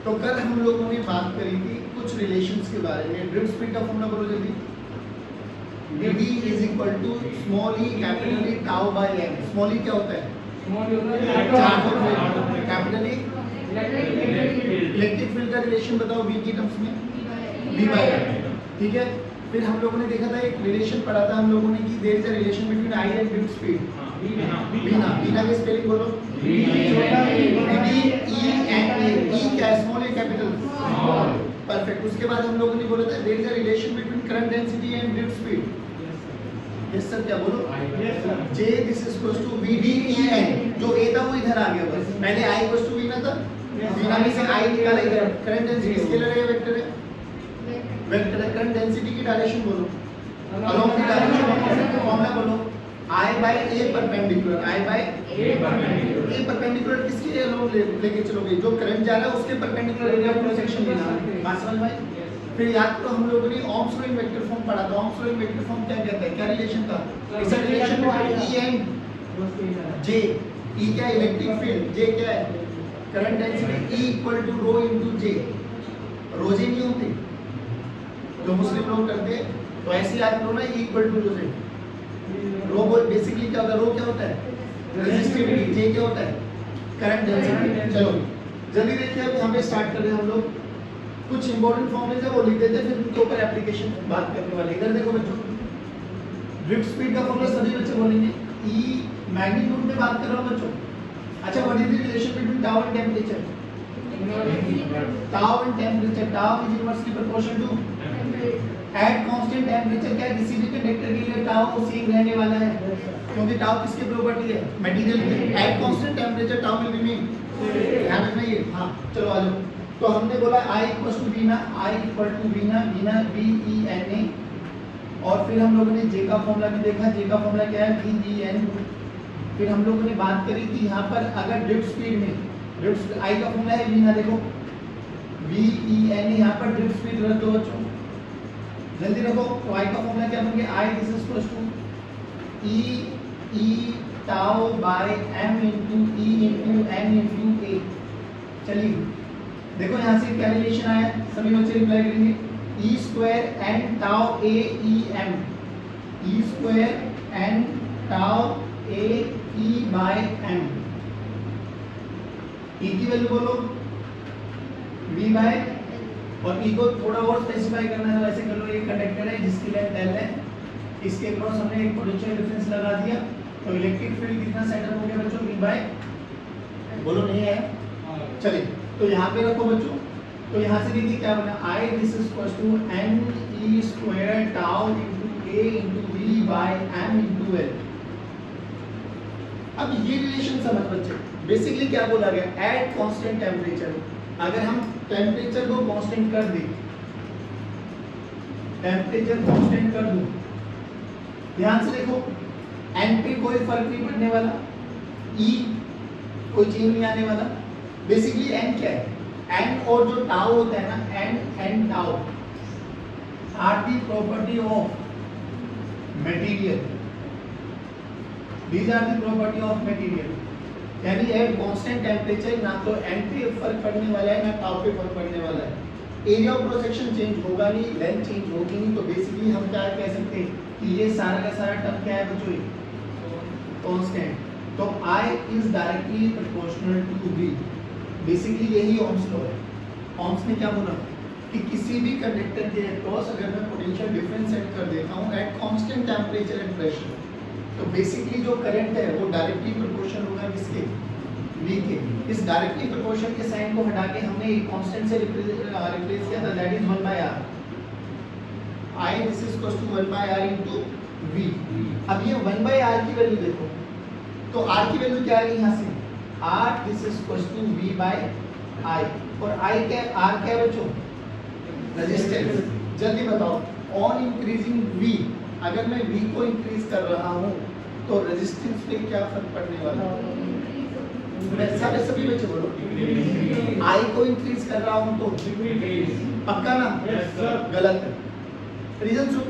तो कल हम लोगों ने बात करी थी कुछ रिलेशंस के बारे में। ड्रिफ्ट स्पीड का फॉर्मूला बोलो जल्दी। dd is equal to small E capital E tau by M. Small E क्या होता है? कैपिटल ई इलेक्ट्रिक फील्ड का रिलेशन बताओ v की टर्म्स में v बाय m, ठीक है। फिर हम लोगों ने देखा था एक रिलेशन पढ़ा था हम लोगों ने कि there is a relation between I and drift speed. Bina की स्पेलिंग बोलो। dd e and a। e क्या है? Small A capital small. Perfect. उसके बाद हम लोगों ने बोला था there is a relation between current density and drift speed. Yes sir, क्या बोलो? j this is equals to v d e n। जो a था वो इधर आ गया बस। पहले i इक्वल्स टू v ना था, v में से i निकाला इधर। करंट डेंसिटी स्केलर है या वेक्टर है? वेक्टर है। करंट डेंसिटी की डायरेक्शन बोलो, अलोंग द डायरेक्शन फॉर्मूला बोलो। I by a perpendicular. I by a perpendicular किसके अलोंग लेके चलोगे? जो करंट जा रहा है उसके परपेंडिकुलर एरिया क्रॉस सेक्शन लेना है। बात समझ में आई? फिर याद करो हम लोगों ने Ohm's law in vector form पढ़ा था। Ohm's law in vector form क्या कहता है? क्या रिलेशन था? It's a relation between E and J। E क्या है? Electric field. J क्या है? Current density. E equal to rho into J। रोजे नहीं होते जो मुस्लिम लोग करते हैं, तो ऐसे याद करो ना, E इक्वल टू रोजे। रो बेसिकली क्या होता है? रो क्या होता है? रेजिस्टिविटी। J क्या होता है? Current density. चलो जल्दी देखिए, अब यहाँ पे स्टार्ट कर रहे हैं हम लोग। कुछ इंपॉर्टेंट फॉर्मूले है वो लिख देते हैं, फिर उनके ऊपर एप्लीकेशन बात करने वाले। इधर देखो बच्चों, ड्रिफ्ट स्पीड का फॉर्मूला सभी बच्चे बोलेंगे। E मैग्नीट्यूड में बात कर रहा हूं बच्चों। अच्छा, what is the relation between tau and temperature? Tau and temperature, tau is inversely proportional to at constant temperature. क्या किसी भी कंडक्टर के लिए टाउ सेम रहने वाला है? क्योंकि टाउ किसकी प्रॉपर्टी है? मटेरियल की। Eight constant temperature tau will remain. ध्यान रखना ये। हां चलो आ जाओ। तो हमने बोला I इक्वल टू वीना, I इक्वल टू वीना, वीना V E N A। और फिर हम लोगों ने J का फॉर्मूला भी देखा। J का फॉर्मूला क्या है? V E N। फिर हम लोगों ने बात करी थी यहाँ पर अगर ड्रिफ्ट स्पीड में ड्रिफ्ट I का फॉर्मूला है वीना, देखो V E N। यहाँ पर ड्रिफ्ट स्पीड रख दो बच्चों, जल्दी रखो। तो I का फॉर्मूला क्या बन गया? I this is equal to E tau by M into E into N into A। चलिए देखो यहाँ से क्या रिलेशन आया, सभी बच्चे रिप्लाई करेंगे। E square N tau A E M। E square N tau A E by M। E की वैल्यू बोलो V बाय, और E को थोड़ा और स्पेसिफाई करना है, वैसे कर लो। ये कंडक्टर है जिसकी लेंथ L है, इसके क्रॉस हमने एक पोटेंशियल डिफरेंस लगा दिया, तो इलेक्ट्रिक फील्ड कितना सेटअप हो गया बच्चों? V बाय, बोलो नहीं है? चलिए तो यहाँ पे रखो बच्चों। तो यहाँ से देखिए क्या बना, I this is equal to N E square tau into A into V by M into L। अब ये रिलेशन समझ बच्चे, बेसिकली क्या बोला गया? Eight constant temperature. अगर हम टेंपरेचर को कांस्टेंट कर दें, टेंपरेचर कांस्टेंट कर दूं, ध्यान से देखो, N पे कोई फर्क नहीं पड़ने वाला, E कोई चेंज नहीं आने वाला। बेसिकली N क्या है? N और जो टाउ होता है ना, N tau are the property of material. These are the property of material। यानी एट कांस्टेंट टेंपरेचर ना तो N पे फर्क पड़ने वाला है ना टाउ पे फर्क पड़ने वाला है। Area of cross section change होगा नहीं, लेंथ चेंज होगी नहीं, तो बेसिकली हम क्या कह सकते हैं कि ये सारा का सारा टर्म क्या है बच्चों? कांस्टेंट। तो I is directly proportional to V। Basically यही ओम्स लॉ है। ओम्स ने क्या बोला कि किसी भी कंडक्टर के अक्रॉस अगर मैं पोटेंशियल डिफरेंस सेट कर देता हूं eight constant temperature and pressure, तो बेसिकली जो करंट है वो डायरेक्टली प्रोपोर्शनल होगा किसके? V के। इस डायरेक्टली प्रोपोर्शनल के साइन को हटा के हमने एक कांस्टेंट से रिप्लेस किया था, that is 1 by r। I this is equal to 1 by r into V। अब ये 1 by r की वैल्यू देखो, तो r की वैल्यू क्या है यहाँ से? R this is equal to V by I। और I क्या? R क्या है बच्चों? रेजिस्टेंस। जल्दी बताओ, ऑन इंक्रीजिंग V, अगर मैं V को इंक्रीज कर रहा हूँ तो रेजिस्टेंस पे क्या फर्क पड़ने वाला है? सारे सभी बच्चे बोलो। I को इंक्रीज कर रहा हूँ तो पक्का ना? गलत है। रीजन सुन,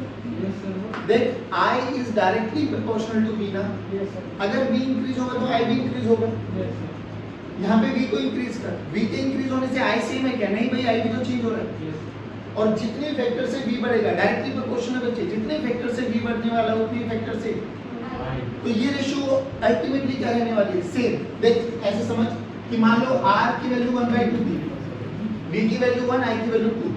देख I is directly proportional to V ना। अगर V इंक्रीज होगा तो I भी इंक्रीज होगा। यहाँ पे v को इंक्रीज कर, v के इंक्रीज होने से i सेम है क्या? नहीं भाई, i भी तो चेंज हो रहा है। और जितने फैक्टर से v बढ़ेगा, डायरेक्टली प्रोपोर्शनल है बच्चे, जितने फैक्टर से v बढ़ने वाला उतने फैक्टर से, तो ये रेशियो अल्टीमेटली क्या रहने वाली है? सेम। देख ऐसे समझ कि मान लो r की वैल्यू 1/2 थी, v की वैल्यू 1, i की वैल्यू 2,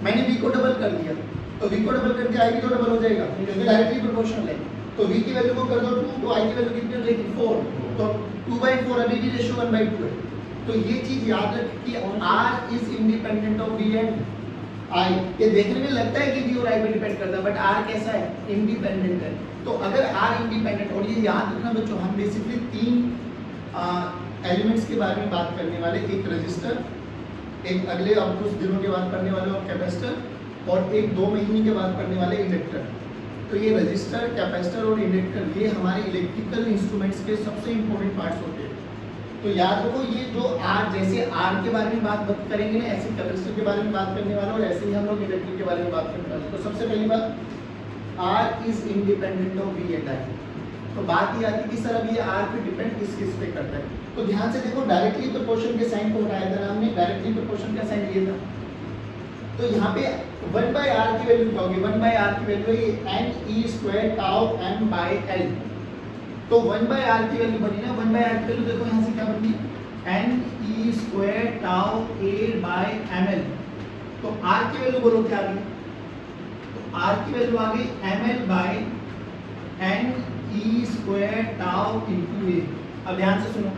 मैंने v को डबल कर दिया, तो v को डबल करके i भी तो डबल हो जाएगा क्योंकि डायरेक्टली प्रोपोर्शनल है। तो v की वैल्यू को कर दो 2, तो i की वैल्यू कितनी हो जाएगी? 4, तो 2/4 अभी भी रेशियो 1/2 है। तो ये चीज याद रख कि r is independent of v and i। ये देखने में लगता है कि v और i पे डिपेंड करता है, बट r कैसा है? इंडिपेंडेंट है। तो अगर r इंडिपेंडेंट, और ये याद रखना बच्चों, हम बेसिकली 3 एलिमेंट्स के बारे में बात करने वाले, एक रजिस्टर, एक अगले आप कुछ दिनों के बाद पढ़ने वाले कैपेसिटर, और एक 2 महीने के बाद पढ़ने वाले इंडक्टर। तो ये रजिस्टर, कैपेसिटर और इंडक्टर, ये हमारे इलेक्ट्रिकल इंस्ट्रूमेंट्स के सबसे इंपॉर्टेंट पार्ट्स होते हैं। तो याद रखो, ये जो R, जैसे R के बारे में बात करेंगे ना, ऐसे कैपेसिटर के बारे में बात करने वाले, और ऐसे ही हम लोग इंडक्टर के बारे में बात करने वाले। तो सबसे पहली बात, R is independent of V and I। तो बात ये आती है कि सर अब ये R पे डिपेंड किस पे करता है। तो ध्यान से देखो, डायरेक्टली प्रोपोर्शन के साइन को हटाया था हमने, डायरेक्टली प्रोपोर्शन का साइन ये था। तो यहाँ पे 1/r की वैल्यू क्या होगी? 1/r की वैल्यू है n e² tau m/l। तो 1/r की वैल्यू बनी ना, 1/r की वैल्यू देखो यहाँ से क्या बनी? n e² tau a/ml। तो r की वैल्यू बोलो क्या आ गई? तो r की वैल्यू आ गई ml/n e² tau × a। अब ध्यान से सुनो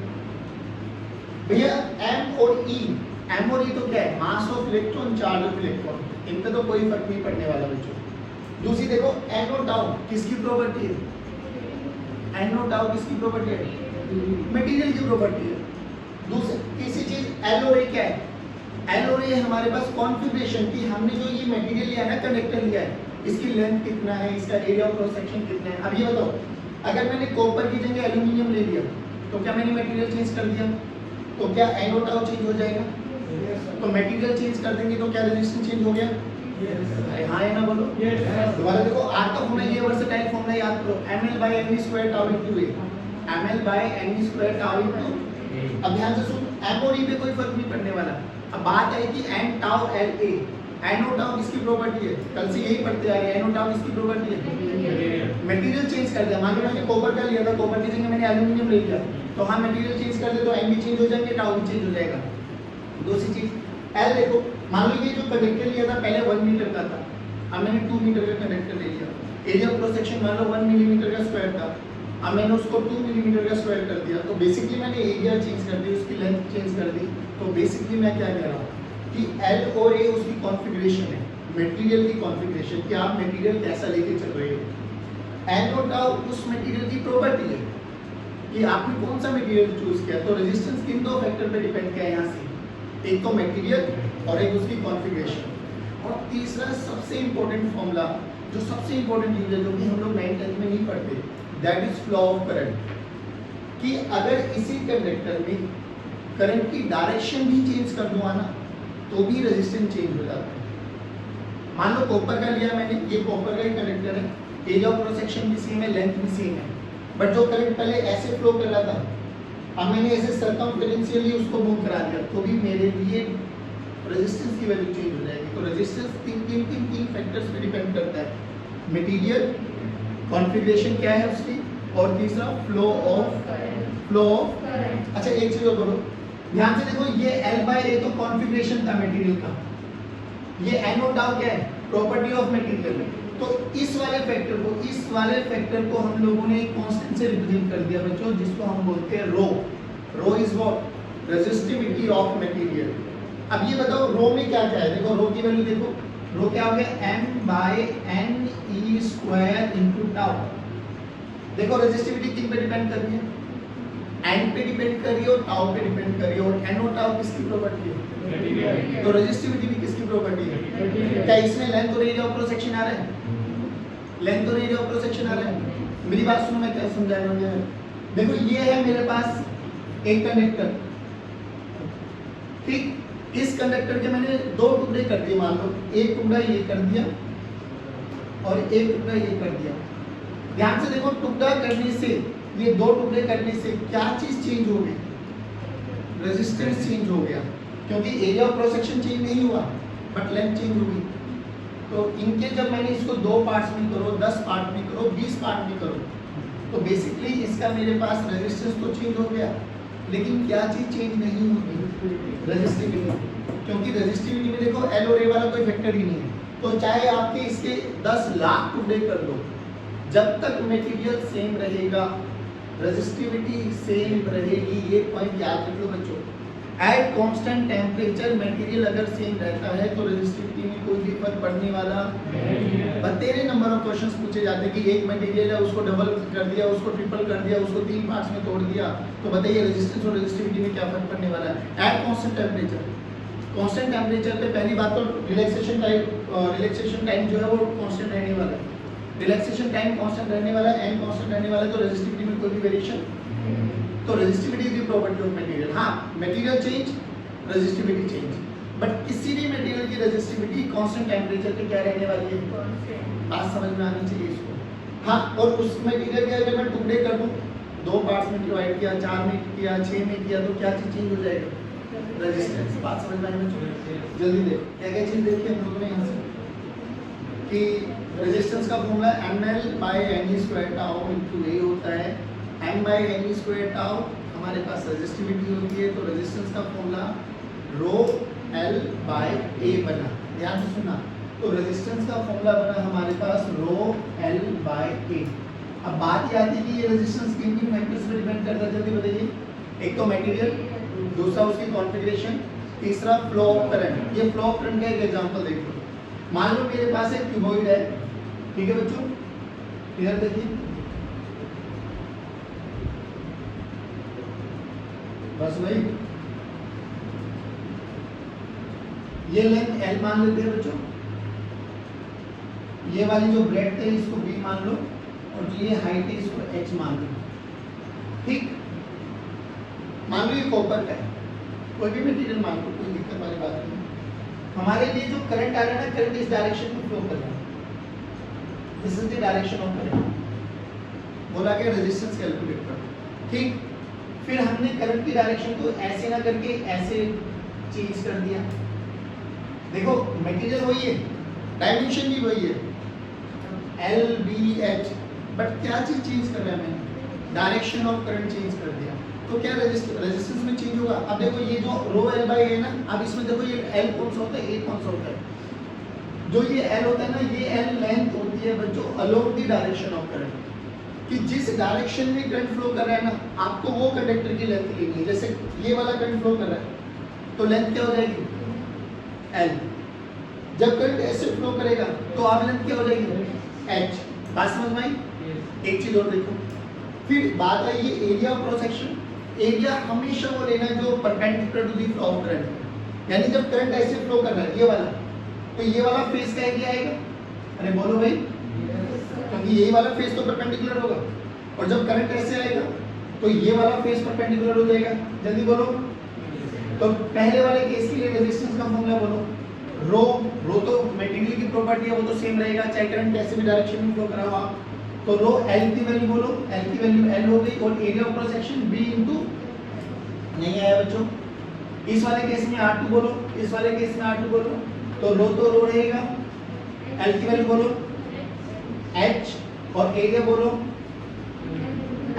भैया, m और e, m और e तो क्या है? Mass of electron, charge of electron, इन पे तो कोई फर्क नहीं पड़ने वाला बच्चों। दूसरी देखो, n और टाउ किसकी प्रॉपर्टी है? n और टाउ किसकी प्रॉपर्टी है? मटेरियल की प्रॉपर्टी है। दूसरी तीसरी चीज l और a क्या है? l और a हमारे पास कॉन्फ़िगरेशन की, हमने जो ये मटेरियल लिया है ना, कंडक्टर लिया है, इसकी लेंथ कितना है, इसका एरिया ऑफ क्रॉस सेक्शन कितना है। अब ये बताओ, अगर मैंने कॉपर की जगह एल्यूमिनियम ले लिया, तो क्या मैंने मटेरियल चेंज कर दिया? तो क्या n और टाउ चेंज हो जाएगा? तो मटेरियल चेंज कर देंगे तो क्या रेजिस्टेंस चेंज हो गया? हाँ या ना बोलो? दोबारा देखो, R का फॉर्मूला ये वर्सेटाइल फॉर्मूला याद करो, ml/n² tau × a, ml/n² tau × a। अब ध्यान से सुन, m और e पे कोई फर्क नहीं पड़ने वाला। अब बात है कि n tau l a, n और tau किसकी प्रॉपर्टी है? कल से यही पढ़ते आ रहे हैं, n और tau किसकी प्रॉपर्टी है? मटेरियल चेंज कर दिया, मान लो मैंने कॉपर का लिया था, कॉपर की जगह मैंने एल्यूमिनियम ले लिया, तो हाँ मटेरियल चेंज कर दे तो n भी चेंज हो जाएंगे, टाउ भी चेंज हो जाएगा। दूसरी चीज L देखो, मान लो ये जो कंडक्टर लिया था पहले 1 मीटर का था, अब मैंने 2 मीटर का कंडक्टर ले लिया, एरिया ऑफ क्रॉस सेक्शन मान लो 1 मिलीमीटर का स्क्वायर था, अब मैंने उसको 2 मिलीमीटर का स्क्वायर कर दिया, तो बेसिकली मैंने एरिया चेंज कर दी, उसकी लेंथ चेंज कर दी। तो बेसिकली मैं क्या कह रहा हूँ कि L और A उसकी कॉन्फ़िगरेशन है, मटेरियल की कॉन्फ़िगरेशन, कि आप मटेरियल कैसा लेके चल रहे हो। N और टाउ उस मटेरियल की प्रॉपर्टी है कि आपने कौन सा मटेरियल चूज किया। तो रेजिस्टेंस किन दो फैक्टर पे डिपेंड किया है यहाँ से, एक तो मटेरियल और एक उसकी कॉन्फ़िगरेशन। और तीसरा सबसे इंपॉर्टेंट फॉर्मूला, जो सबसे इंपॉर्टेंट चीज है, जो कि हम लोग 9th 10th में नहीं पढ़ते, that is flow of current. कि अगर इसी कंडक्टर में करंट की डायरेक्शन भी चेंज कर दूंगा ना, तो भी रेजिस्टेंस चेंज हो जाता है। मान लो कॉपर का लिया मैंने, ये कॉपर का ही कंडक्टर है, एरिया ऑफ क्रॉस सेक्शन भी सेम है, लेंथ भी सेम है, बट जो करंट पहले ऐसे फ्लो कर रहा था, अब मैंने ऐसे सर्कमफेरेंशियली उसको मूव करा दिया, तो भी मेरे लिए रेजिस्टेंस की वैल्यू चेंज हो जाएगी। तो रेजिस्टेंस तीन फैक्टर्स पे डिपेंड करता है, मटेरियल, कॉन्फ़िगरेशन क्या है उसकी, और तीसरा फ्लो ऑफ अच्छा एक चीज और बोलो, ध्यान से देखो, ये L/A तो कॉन्फ़िगरेशन था मटेरियल का, ये n और टाउ क्या है? Property of material. तो इस वाले फैक्टर को हम लोगों ने कांस्टेंट से रिप्रेजेंट कर दिया बच्चों, जिसको हम बोलते हैं rho. Rho is what? Resistivity of material. अब ये बताओ रो में क्या क्या है? देखो रो की वैल्यू देखो, रो क्या हो गया? m/n e² × tau. देखो रेजिस्टिविटी किन पे डिपेंड कर रही है? n पे डिपेंड कर रही है और टाउ पे डिपेंड कर रही है, और n और टाउ किसकी प्रॉपर्टी है? तो रेजिस्टिविटी भी किसकी प्रॉपर्टी है? क्या इसमें लेंथ और एरिया ऑफ क्रॉस सेक्शन आ रहा है? लेंथ और एरिया ऑफ क्रॉस सेक्शन आ रहा है? मेरी बात सुनो, मैं क्या समझा रहा हूँ। देखो ये है मेरे पास एक कंडक्टर, ठीक, इस कंडक्टर के मैंने 2 टुकड़े कर दिए, मान लो एक टुकड़ा ये कर दिया और एक टुकड़ा ये कर दिया। ध्यान से देखो, टुकड़ा करने से, ये 2 टुकड़े करने से क्या चीज चेंज हो गई? रेजिस्टेंस चेंज हो गया, क्योंकि area of cross section change नहीं हुआ बट लेंथ चेंज होगी। तो इनके जब मैंने इसको 2 पार्ट्स में करो, 10 पार्ट में करो, 20 पार्ट में करो, तो बेसिकली इसका मेरे पास रेजिस्टेंस तो चेंज हो गया, लेकिन क्या चीज चेंज नहीं होगी? रेजिस्टिविटी। क्योंकि रेजिस्टिविटी में देखो एल और ए वाला कोई फैक्टर ही नहीं है, तो चाहे आपके इसके 10 लाख टुकड़े कर दो, जब तक मटेरियल सेम रहेगा रेजिस्टिविटी सेम रहेगी। ये पॉइंट याद रख लो बच्चों। एट कांस्टेंट टेम्परेचर मटेरियल अगर सेम रहता है तो रेजिस्टिविटी में कोई भी फर्क पड़ने वाला नहीं। तेरे नंबर ऑफ क्वेश्चंस पूछे जाते हैं कि एक मटेरियल है, उसको डबल कर दिया, उसको ट्रिपल कर दिया, उसको 3 पार्ट्स में तोड़ दिया, तो बताइए रेजिस्टेंस और रेजिस्टिविटी में क्या फर्क पड़ने वाला है? At constant temperature. Constant temperature पे पहली बात तो रिलैक्सेशन टाइम जो है वो कांस्टेंट रहने वाला है। रिलैक्सेशन टाइम कांस्टेंट रहने वाला है, एन कांस्टेंट रहने वाला है, तो रेजिस्टिविटी में कोई भी वेरिएशन। तो resistivity is the property of material. हाँ, material change, resistivity change, but किसी भी मटेरियल की रेजिस्टिविटी कांस्टेंट टेम्परेचर पे क्या रहने वाली है? बात समझ में आनी चाहिए इसको। हाँ, और उस मटेरियल के अगर मैं टुकड़े कर दूं, 2 पार्ट्स में डिवाइड किया, 4 में किया, 6 में किया, तो क्या चीज चेंज हो जाएगा? रेजिस्टेंस। बात समझ में आनी चाहिए। जल्दी देख, क्या क्या चीज देखी हम लोगों ने यहाँ से कि रेजिस्टेंस का formula ml/n² tau into a होता है। m/n² टाउ हमारे पास रेजिस्टिविटी होती है, तो रेजिस्टेंस का फॉर्मूला ρl/a बना। ध्यान से सुनना, तो रेजिस्टेंस का फॉर्मूला बना हमारे पास ρl/a। अब बात ये आती है कि ये रेजिस्टेंस किन किन फैक्टर्स पे डिपेंड करता है, जल्दी बताइए। एक तो मटेरियल, दूसरा उसकी कॉन्फ़िगरेशन, तीसरा फ्लो ऑफ करंट। ये फ्लो ऑफ करंट का एक एग्जांपल देखो। मान लो मेरे पास एक क्यूबॉइड है, ठीक है बच्चों, इधर देखिए, बस वही ये लेंथ L मान लेते हैं बच्चों, ये वाली जो ब्रेड्थ है इसको B मान लो, और जो ये हाइट है इसको H मान लो। ठीक, मान लो ये कॉपर का है, कोई भी मटेरियल मान लो, कोई दिक्कत वाली बात नहीं। हमारे लिए जो करंट आ रहा है ना, करंट इस डायरेक्शन में फ्लो कर रहा है, this is the direction of current. बोला गया रेजिस्टेंस कैलकुलेट करो। ठीक, फिर हमने करंट की डायरेक्शन को ऐसे ना करके ऐसे चेंज कर दिया। देखो मटेरियल वही है, डायमेंशन भी वही है L B H, बट क्या चीज चेंज कर रहा है मैंने? डायरेक्शन ऑफ करंट चेंज कर दिया। तो क्या रेजिस्टेंस में चेंज होगा? अब देखो ये जो ρl/a है ना, अब इसमें देखो ये L कौन सा होता है, A कौन सा होता है? जो ये L होता है ना, ये L लेंथ होती है बच्चों along the direction of current, कि जिस डायरेक्शन में करंट फ्लो कर रहा है ना, आपको वो कंडक्टर की लेंथ लेनी है। जैसे ये वाला करंट फ्लो कर रहा है, तो लेंथ क्या हो जाएगी? L। जब करंट ऐसे फ्लो करेगा तो आप लेंथ क्या हो जाएगी? H। बात समझ में आई? एक चीज और देखो, फिर बात आई ये area of cross section. Area हमेशा वो लेना है जो perpendicular to the flow of current, यानी जब करंट ऐसे फ्लो कर रहा है ये वाला, तो ये वाला फेस का एरिया आएगा। अरे बोलो भाई, क्योंकि ये वाला फेस तो परपेंडिकुलर होगा, और जब करंट ऐसे आएगा तो ये वाला फेस परपेंडिकुलर हो जाएगा। जल्दी बोलो। तो पहले वाले केस के लिए रेजिस्टेंस का फॉर्मूला बोलो। रो तो मटेरियल की प्रॉपर्टी है, वो तो सेम रहेगा चाहे करंट कैसे भी डायरेक्शन में फ्लो करा हो आप। तो रो L की वैल्यू बोलो, L की वैल्यू L हो गई, और area of cross section B into, नहीं आया बच्चों, इस वाले केस में R2 बोलो, इस वाले केस में R2 बोलो, तो रो रहेगा, L की वैल्यू बोलो H, और एरिया बोलो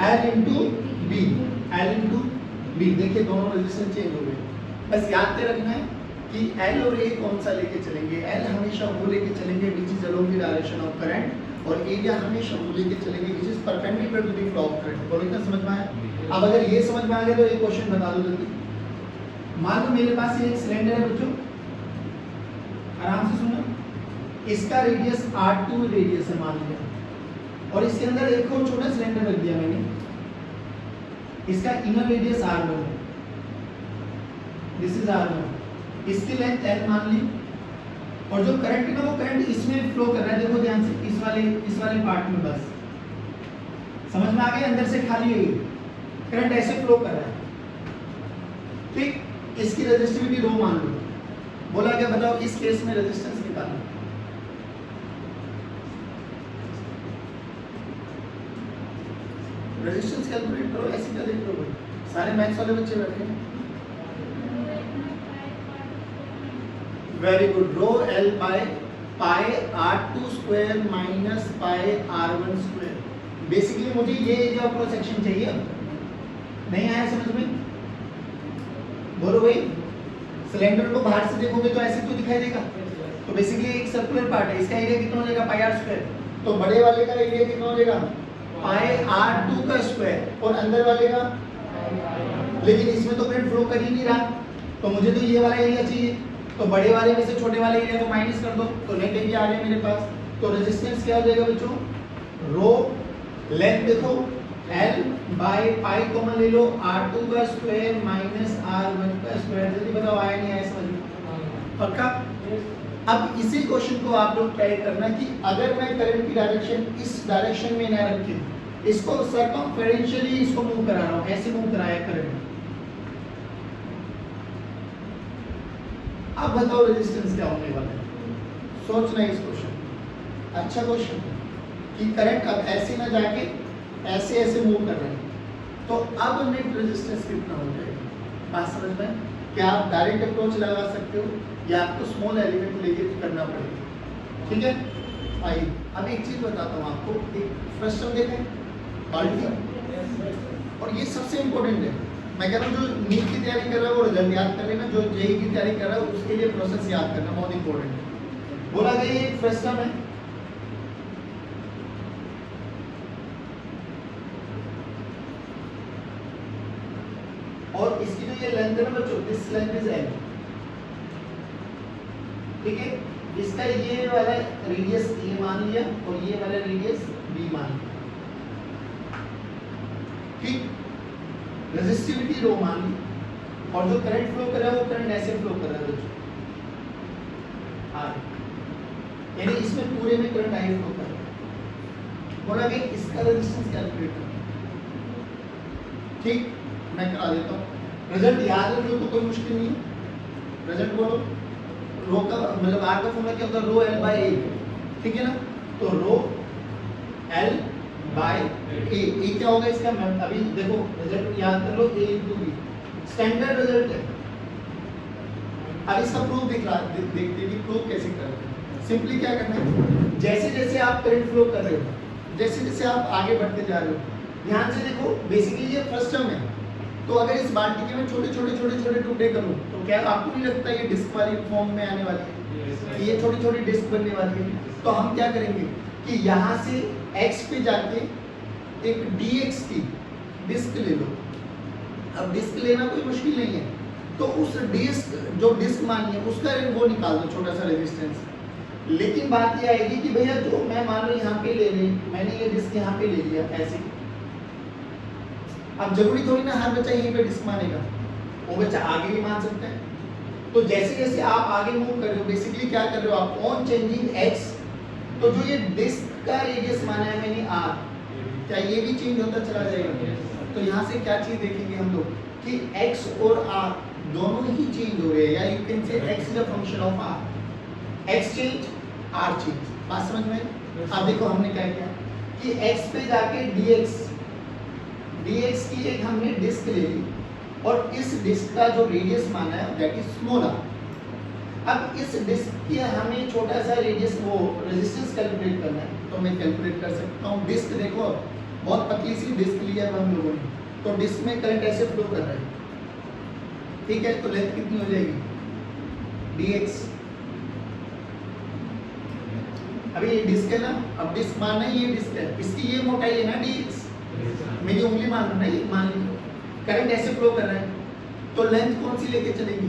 L into B, L into B। देखिए दोनों रेजिस्टेंस चेंज हो गए। बस याद ते रखना है कि L और A कौन सा लेके चलेंगे। L हमेशा वो लेके चलेंगे which is along the direction of current, और एरिया हमेशा वो लेके चलेंगे which is perpendicular to the flow of current. बोलो इतना समझ में आया? अब अगर ये समझ में आ गया तो एक क्वेश्चन बता दो जल्दी। मान लो मेरे पास ये एक सिलेंडर है बच्चों, आराम से सुनो, इसका रेडियस R2 रेडियस है मान लिया, और इसके अंदर एक और छोटा सिलेंडर रख दिया मैंने, इसका इनर रेडियस R1 है, दिस इज R1, इसकी लेंथ L मान ली, और जो करंट है ना वो करंट इसमें फ्लो कर रहा है। देखो ध्यान से, इस वाले पार्ट में, बस समझ में आ गया? अंदर से खाली है, करंट ऐसे फ्लो कर रहा है। ठीक, इसकी रेजिस्टिविटी रो मान लो। बोला क्या, बताओ इस केस में रेजिस्टेंस निकालना। रेजिस्टेंस कैलकुलेट करो, ऐसे क्या देख रहे हो भाई? सारे मैथ्स वाले बच्चे बैठे हैं। Very good, rho L by pi r2 square minus pi r1 square. Basically मुझे ये एरिया ऑफ क्रॉस सेक्शन चाहिए। नहीं आया समझ में? बोलो भाई। सिलेंडर को बाहर से देखोगे तो ऐसे तो दिखाई देगा। तो बेसिकली एक सर्कुलर पार्ट है, इसका एरिया कितना हो जाएगा? पाई r स्क्वायर। तो बड़े वाले का एरिया कितना हो जाएगा? पाई r2 का स्क्वायर। और अंदर वाले का, लेकिन इसमें तो करंट फ्लो कर ही नहीं रहा, तो मुझे तो ये वाला एरिया चाहिए। तो बड़े वाले में से छोटे वाले एरिया को माइनस कर दो, तो नेट एरिया आ गया मेरे पास। तो रेजिस्टेंस क्या हो जाएगा बच्चों? रो लेंथ देखो L बाय पाई कॉमन ले लो, R2 का स्क्वायर माइनस R1 का स्क्वायर। जल्दी बताओ आया नहीं आया समझ में? पक्का? अब इसी क्वेश्चन को आप लोग ट्राई करना कि अगर मैं करंट की डायरेक्शन इस डायरेक्शन में ना रखी, इसको सर्कमफेरेंशियली इसको मूव करा रहा हूं, ऐसे मूव कराया करंट। अब बताओ रेजिस्टेंस क्या होने वाला है? सोचना इस क्वेश्चन, अच्छा क्वेश्चन कि करंट अब ऐसे ना जाके ऐसे ऐसे मूव कर रहे हैं, तो अब नेट रेजिस्टेंस कितना हो जाएगा? बात समझ में? क्या आप डायरेक्ट अप्रोच लगा सकते हो या आपको स्मॉल एलिमेंट लेके करना पड़ेगा? ठीक है, आइए अब एक चीज बताता हूँ आपको। एक फ्रस्टम देखें, बाल्टी, और ये सबसे इंपॉर्टेंट है। मैं कह रहा हूँ जो नीट की तैयारी कर रहा है वो रिजल्ट याद कर लेना, जो जेई की तैयारी कर रहा है उसके लिए प्रोसेस याद करना बहुत इंपॉर्टेंट है। बोला गया ये एक फ्रस्टम है, और इसकी जो ये लेंथ है ना बच्चों, दिस लेंथ इज L, ठीक है। इसका ये वाला रेडियस A मान लिया और ये वाला रेडियस B मान लिया, ठीक। रेजिस्टिविटी रो मान ली, और जो करंट फ्लो कर रहा है वो करंट ऐसे फ्लो कर रहा है बच्चों, यानी इसमें पूरे में करंट आई फ्लो कर रहा है। बोला कि इसका रेजिस्टेंस कैलकुलेट करना, ठीक। मैं करा देता हूँ, रिजल्ट याद रख लो तो कोई मुश्किल नहीं है। रिजल्ट बोलो, रो का मतलब आर का फॉर्मूला क्या होता है? रो एल बाय ए, ठीक है ना। तो रो एल बाय ए, ए क्या होगा इसका? अभी देखो रिजल्ट याद कर लो, ए इंटू बी, स्टैंडर्ड रिजल्ट है। अब इसका प्रूफ देखते कि प्रूफ कैसे करते हैं। सिंपली क्या करना है, जैसे जैसे आप करंट फ्लो कर रहे हो, जैसे जैसे आप आगे बढ़ते जा रहे हो, ध्यान से देखो। बेसिकली ये फर्स्ट टर्म है, तो अगर इस बाल्टी के मैं छोटे छोटे टुकड़े करूं तो क्या आपको नहीं लगता ये डिस्क वाली फॉर्म में आने वाली है? ये छोटी छोटी डिस्क बनने वाली है। तो हम क्या करेंगे कि यहाँ से x पे जाके एक dx की डिस्क ले लो। अब डिस्क लेना कोई मुश्किल नहीं है, तो उस डिस्क जो डिस्क मानी है उसका वो निकाल दो, छोटा सा रेजिस्टेंस। लेकिन बात ये आएगी कि भैया जो मैं मान लो यहाँ पे ले ली, मैंने ये डिस्क यहाँ पे ले लिया ऐसे। अब जरूरी थोड़ी ना हर बच्चा यहीं पे डिस्क मानेगा, वो बच्चा आगे भी मान सकता है। तो जैसे जैसे आप आगे मूव कर रहे हो, बेसिकली क्या कर रहे हो आप? ऑन चेंजिंग x, तो जो ये डिस्क का रेडियस माना है मैंने r, क्या ये भी चेंज होता चला जाएगा? तो यहाँ से क्या चीज देखेंगे हम लोग कि x और r दोनों ही चेंज हो रहे हैं, या you can say x is a function of r, x change r change. बात समझ में? अब देखो हमने क्या किया कि x पे जाके dx की एक हमने डिस्क ले ली, और इस डिस्क का जो रेडियस माना है दैट इज स्मॉल r। अब इस डिस्क की हमें छोटा सा रेडियस वो रेजिस्टेंस कैलकुलेट करना है, तो मैं कैलकुलेट कर सकता हूँ। डिस्क देखो, बहुत पतली सी डिस्क ली है हम लोगों ने, तो डिस्क में करंट ऐसे फ्लो कर रहा है, ठीक है। तो लेंथ कितनी हो जाएगी? dx। अभी ये डिस्क है ना, अब डिस्क मानना ही ये डिस्क है, इसकी ये मोटाई है ना dx, मेरी उंगली मान नहीं मान ली, करंट ऐसे फ्लो कर रहा है, तो लेंथ कौन सी लेके चलेंगे?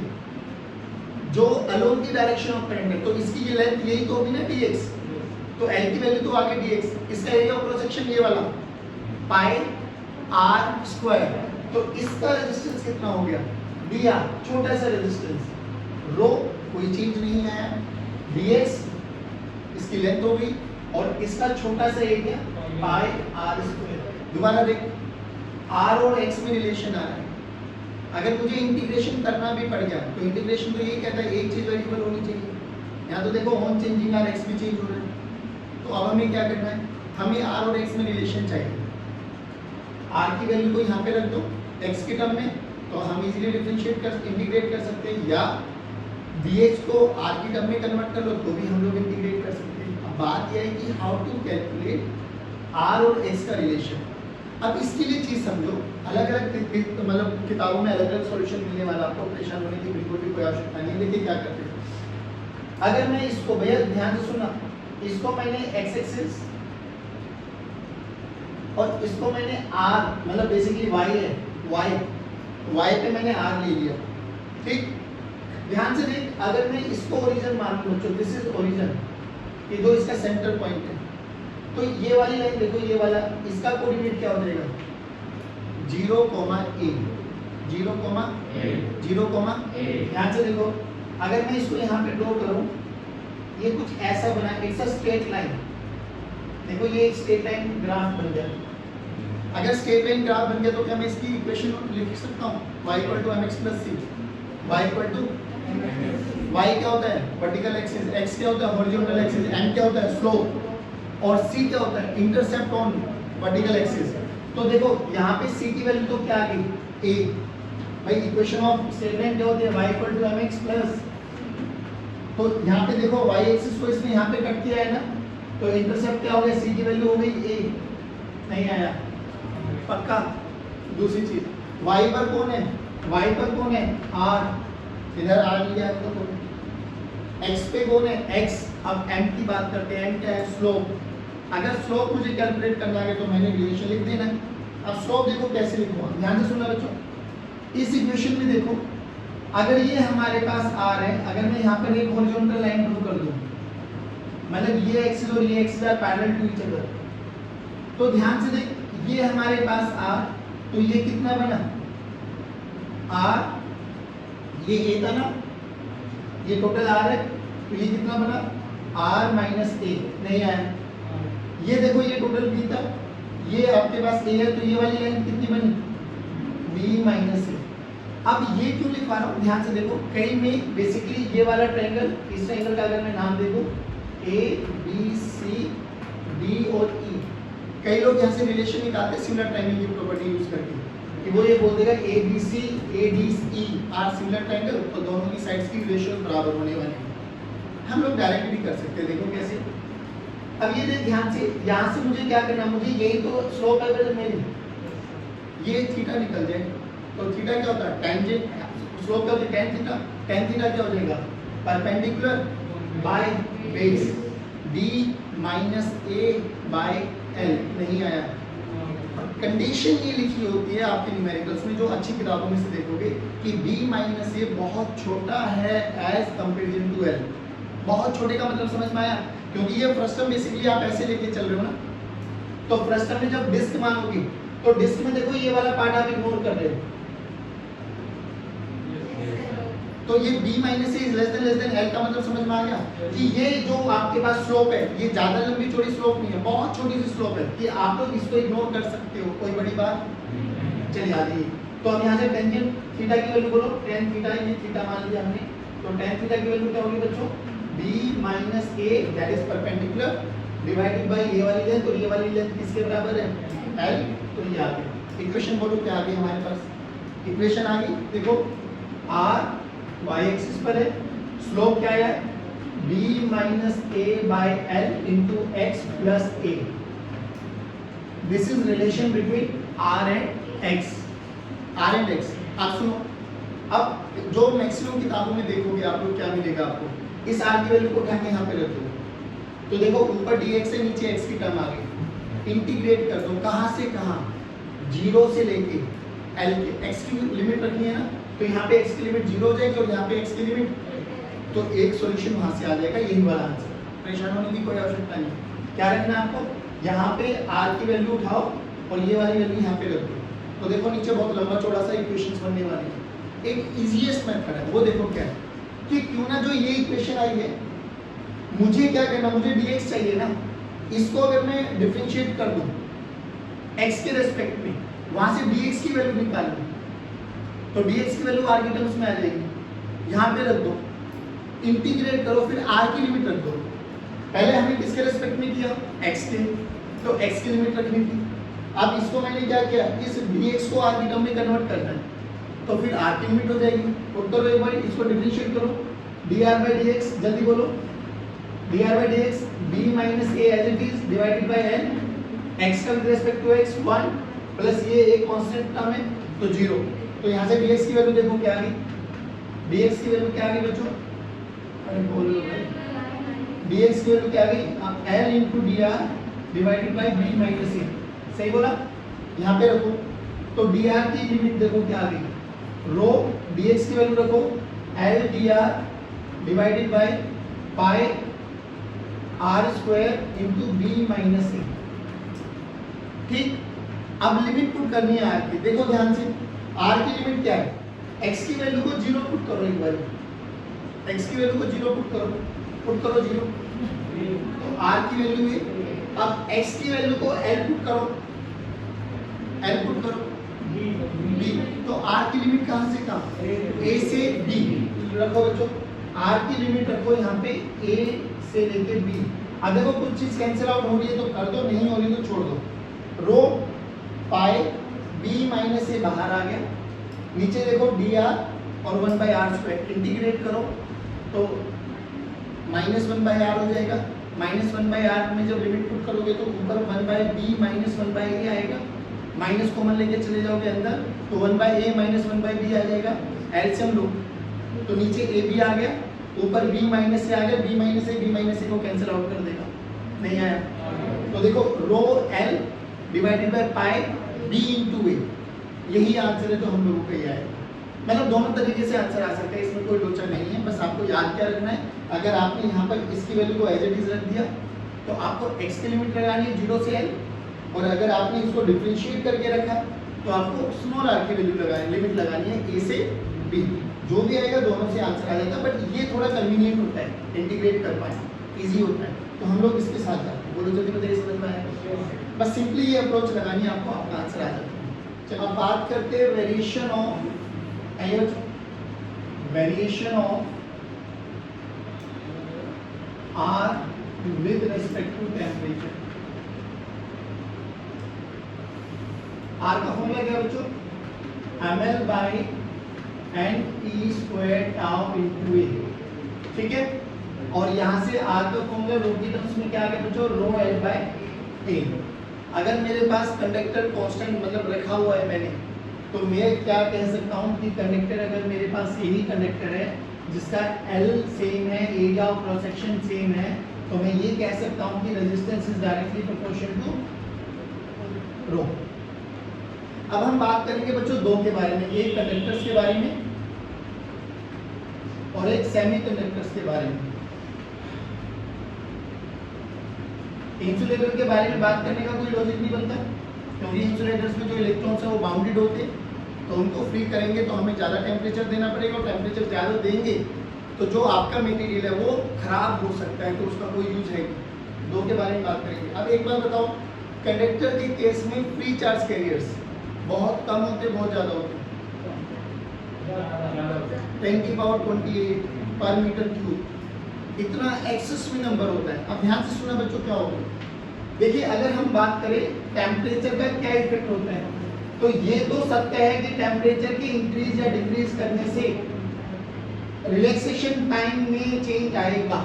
जो अलोंग की डायरेक्शन ऑफ करंट है, तो इसकी ये लेंथ यही तो होगी ना dx, तो L की वैल्यू तो आगे dx, इसका एरिया ऑफ क्रॉस सेक्शन ये वाला पाई r स्क्वायर, तो इसका रेजिस्टेंस कितना हो गया? dr, छोटा सा रेजिस्टेंस, रो कोई चेंज नहीं आया, dx इसकी लेंथ हो गई, और इसका छोटा सा एरिया पाई r स्क्वायर। दोबारा देख, r और x में रिलेशन आ रहा है। अगर मुझे इंटीग्रेशन करना भी पड़ गया तो इंटीग्रेशन तो यही कहता है एक चीज वेरिएबल होनी चाहिए। यहाँ तो देखो ऑन चेंजिंग और x भी चेंज हो रहा है, तो अब हमें क्या करना है? हमें r और x में रिलेशन चाहिए। r की वैल्यू को यहाँ पे रख दो x के टर्म में, तो हम इजीली डिफरेंशिएट कर इंटीग्रेट कर सकते हैं, या dx को r की टर्म में कन्वर्ट कर लो तो भी हम लोग इंटीग्रेट कर सकते हैं। अब बात यह है कि हाउ टू कैलकुलेट r और x का रिलेशन। अब इसके लिए चीज समझो, अलग अलग मतलब किताबों में अलग अलग सॉल्यूशन मिलने वाला, आपको परेशान होने की बिल्कुल भी कोई आवश्यकता नहीं। देखिए क्या करते हैं, अगर मैं इसको, भैया ध्यान से सुनना, इसको मैंने x एक्सिस और इसको मैंने r मतलब बेसिकली y है, y पे मैंने r ले लिया, ठीक। ध्यान से देख, अगर मैं इसको ओरिजिन मान लूं, तो दिस इज ओरिजिन, ये जो इसका सेंटर पॉइंट है, तो ये वाली लाइन देखो, ये वाला, इसका कोऑर्डिनेट क्या हो जाएगा 0, a 0, a। ध्यान से देखो, अगर मैं इसको यहाँ पे ड्रॉ करूं, ये कुछ ऐसा बना, इट्स अ स्ट्रेट लाइन। देखो ये एक स्ट्रेट लाइन ग्राफ बन गया। अगर स्ट्रेट लाइन ग्राफ बन गया तो क्या मैं इसकी इक्वेशन लिख सकता हूँ y = mx + c। y क्या होता है वर्टिकल एक्सिस, x क्या होता है हॉरिजॉन्टल एक्सिस, m क्या होता है स्लोप और c क्या होता है इंटरसेप्ट ऑन वर्टिकल एक्सिस। तो देखो यहाँ पे c की वैल्यू तो क्या आ गई a। भाई इक्वेशन ऑफ स्ट्रेट लाइन क्या होती है y = mx+, तो यहाँ पे देखो y एक्सिस को इसने यहाँ पे कट किया है ना, तो इंटरसेप्ट क्या हो गया, c की वैल्यू हो गई a, नहीं आया पक्का। दूसरी चीज y पर कौन है, r, इधर r लिया है तो x पे कौन है x। अब m की बात करते हैं, m क्या है स्लोप। अगर स्लोप मुझे कैलकुलेट करना है तो मैंने रिलेशन लिख देना है। अब स्लोप देखो कैसे लिखूंगा, ध्यान से सुनना बच्चों, इस इक्वेशन में देखो, अगर ये हमारे पास r है, अगर मैं यहाँ पर एक हॉरिजॉन्टल लाइन ड्रॉ कर दूं, मतलब ये एक्सिस और ये axis are parallel to each other, तो ध्यान से देख, ये हमारे पास r, तो ये कितना बना r, ये a था ना, ये टोटल r है, तो ये कितना बना r - a, नहीं आया। ये देखो ये टोटल b था, ये आपके पास a है, तो ये वाली लाइन कितनी बनी b - a। अब ये क्यों लिखवा रहा हूँ, ध्यान से देखो, कहीं में बेसिकली ये वाला ट्रायंगल, इस ट्रायंगल का अगर मैं नाम दे दूं a b c d और e, कई लोग यहाँ से रिलेशन निकालते हैं सिमिलर ट्रायंगल की प्रॉपर्टी यूज करके, कि वो ये बोल देगा a b c a d e are similar triangle, तो दोनों की साइड्स की रेशियो बराबर होने वाली है। हम लोग डायरेक्ट भी कर सकते हैं, देखो कैसे। अब ये देख ध्यान से, यहाँ से मुझे क्या करना, मुझे यही तो स्लोप है मेरी, ये थीटा निकल जाए, तो थीटा क्या होता है टेंजेंट, स्लोप क्या होता है tan थीटा, tan थीटा क्या हो जाएगा perpendicular by base b - a by l, नहीं आया। कंडीशन ये लिखी होती है आपके न्यूमेरिकल्स में, जो अच्छी किताबों में से देखोगे कि b - a बहुत छोटा है एज कंपेरिजन टू l। बहुत छोटे का मतलब समझ में आया, क्योंकि ये फ्रस्टम बेसिकली आप ऐसे लेके चल रहे हो ना, तो फ्रस्टम में जब डिस्क मानोगे तो डिस्क में देखो ये वाला पार्ट आप इग्नोर कर रहे हो, तो ये b - a is less than l का मतलब समझ में आ गया कि ये जो आपके पास स्लोप है, ये ज्यादा लंबी चौड़ी स्लोप नहीं है, बहुत छोटी सी स्लोप है, कि आप लोग इसको इग्नोर कर सकते हो, कोई बड़ी बात चलिए आ जाइए। तो अब यहाँ से टेंजेंट थीटा की वैल्यू बोलो, tan थीटा, ये थीटा मान लिया हमने, तो tan थीटा की वैल्यू क्या होगी बच्चों b - a that is perpendicular divided by ये वाली लेंथ, और ये वाली लेंथ किसके बराबर है l, तो ये आ गई इक्वेशन। बोलो क्या आ गई हमारे पास इक्वेशन आ गई, देखो r y एक्सिस पर है, स्लोप क्या है b - a by l into x plus a। This is relation between r and x, r and x। आप सुनो, अब जो मैक्सिमम किताबों में देखोगे आप लोग क्या मिलेगा आपको, इस r की वैल्यू को उठा के यहाँ पे रख दो, तो देखो ऊपर dx है, नीचे x की टर्म आ गई, इंटीग्रेट कर दो, कहाँ से कहाँ 0 से लेके l के, x की लिमिट रखनी है ना, तो यहाँ पे x की लिमिट 0 हो जाएगी और यहाँ पे x की लिमिट, तो एक सॉल्यूशन वहां से आ जाएगा, यही वाला आंसर। परेशान होने की कोई आवश्यकता नहीं। क्या रखना है आपको, यहाँ पे r की वैल्यू उठाओ और ये वाली वैल्यू यहाँ पे रख दो, तो देखो नीचे बहुत लंबा चौड़ा सा इक्वेशंस बनने वाली है। एक इजीएस्ट मेथड है, वो देखो क्या है कि क्यों ना जो ये इक्वेशन आई है, मुझे क्या करना, मुझे dx चाहिए ना, इसको अगर मैं डिफरेंशिएट कर दूं x के रेस्पेक्ट में, वहां से dx की वैल्यू निकालनी, तो dx की वैल्यू r की टर्म्स में आ जाएगी, यहाँ पे रख दो, इंटीग्रेट करो, फिर r की लिमिट रख दो। पहले हमने किसके रेस्पेक्ट में किया x के, तो x की लिमिट रखनी थी। अब इसको मैंने क्या किया, इस dx को r की टर्म में कन्वर्ट करना है, तो फिर r की लिमिट हो जाएगी। तो करो एक बार इसको डिफरेंशिएट करो, dr by dx, जल्दी बोलो, dr by dx b minus a as it is divided by n, x का with respect to x 1 plus ये एक कांस्टेंट टर्म है तो 0। तो यहाँ से dx की वैल्यू देखो क्या आ गई, dx की वैल्यू क्या आ गई बच्चों, अरे बोल लो भाई, dx की वैल्यू क्या आ गई, l into dr divided by b minus a, सही बोला, यहाँ पे रखो। तो dr की लिमिट देखो क्या आ गई, रो dx की वैल्यू रखो l dr divided by pi r square into b minus a, ठीक। अब लिमिट पुट करनी है r की, देखो ध्यान से, r की लिमिट क्या है, x की वैल्यू को 0 पुट करो, एक बार x की वैल्यू को 0 पुट करो 0, तो r की वैल्यू है। अब x की वैल्यू को l पुट करो b, तो r की लिमिट कहां से कहां, a से b रखो बच्चों, r की लिमिट रखो यहाँ पे a से लेके b। अब देखो कुछ चीज कैंसिल आउट हो रही है तो कर दो, नहीं हो रही तो छोड़ दो। रो पाई b माइनस a बाहर आ गया, नीचे देखो dr और 1/r स्क्वायर, इंटीग्रेट करो तो -1/r हो जाएगा, -1/r में जब लिमिट पुट करोगे तो ऊपर 1/b माइनस 1/a आएगा, माइनस कॉमन लेके चले जाओगे अंदर तो 1/a माइनस 1/b आ जाएगा, एलसीएम लो तो नीचे a b आ गया, ऊपर b माइनस से आ गया, b माइनस a को कैंसिल आउट कर देगा, नहीं आया। तो देखो रो l divided by pi b into a, यही आंसर है जो हम लोगों का ये आएगा। मतलब दोनों तरीके से आंसर आ सकता है, इसमें कोई लोचा नहीं है, बस आपको याद क्या रखना है, अगर आपने यहाँ पर इसकी वैल्यू को एज इट इज रख दिया तो आपको x की लिमिट लगानी है 0 से l, और अगर आपने इसको डिफरेंशिएट करके रखा तो आपको स्मॉल r की वैल्यू लगानी, लिमिट लगानी है a से b, जो भी आएगा दोनों से आंसर आ जाता है। बट ये थोड़ा कन्वीनियंट होता है, इंटीग्रेट कर पाए इजी होता है, तो हम लोग इसके साथ जाते हैं। बोलो जल्दी बताइए, समझ में आया, बस सिंपली ये अप्रोच लगानी है आपको, आपका आंसर आ जाता है। चलो अब बात करते हैं variation of R with respect to temperature। R का फॉर्मूला क्या बच्चों, ml by n e square tau into a, ठीक है। और यहाँ से R का फॉर्मूला रो की टर्म्स में क्या आ गया बच्चों, रो l by a। अगर मेरे पास कंडक्टर कांस्टेंट मतलब रखा हुआ है मैंने, तो मैं क्या कह सकता हूँ कि कंडक्टर, अगर मेरे पास यही कंडक्टर है जिसका L सेम है, area of cross section same है, तो मैं ये कह सकता हूँ कि resistance is directly proportional to rho. अब हम बात करेंगे बच्चों दो के बारे में, एक कंडक्टर्स के बारे में और एक सेमीकंडक्टर्स के बारे में। इंसुलेटर के बारे में बात करने का कोई लॉजिक नहीं बनता, क्योंकि इंसुलेटर्स में जो इलेक्ट्रॉन्स है वो बाउंडेड होते, तो उनको फ्री करेंगे तो हमें ज़्यादा टेम्परेचर देना पड़ेगा, और टेम्परेचर ज़्यादा देंगे तो जो आपका मटेरियल है वो खराब हो सकता है, तो उसका कोई यूज है नहीं। दो के बारे में बात करेंगे। अब एक बात बताओ, कंडक्टर के केस में फ्री चार्ज कैरियर्स बहुत कम होते, बहुत ज़्यादा होते, 10⁻28 पर मीटर क्यूब, इतना एक्सेस में नंबर होता है। अब ध्यान से सुना बच्चों क्या होगा, देखिए अगर हम बात करें टेम्परेचर का क्या इफेक्ट होता है, तो ये तो सत्य है कि टेम्परेचर के इंक्रीज या डिक्रीज करने से रिलैक्सेशन टाइम में चेंज आएगा।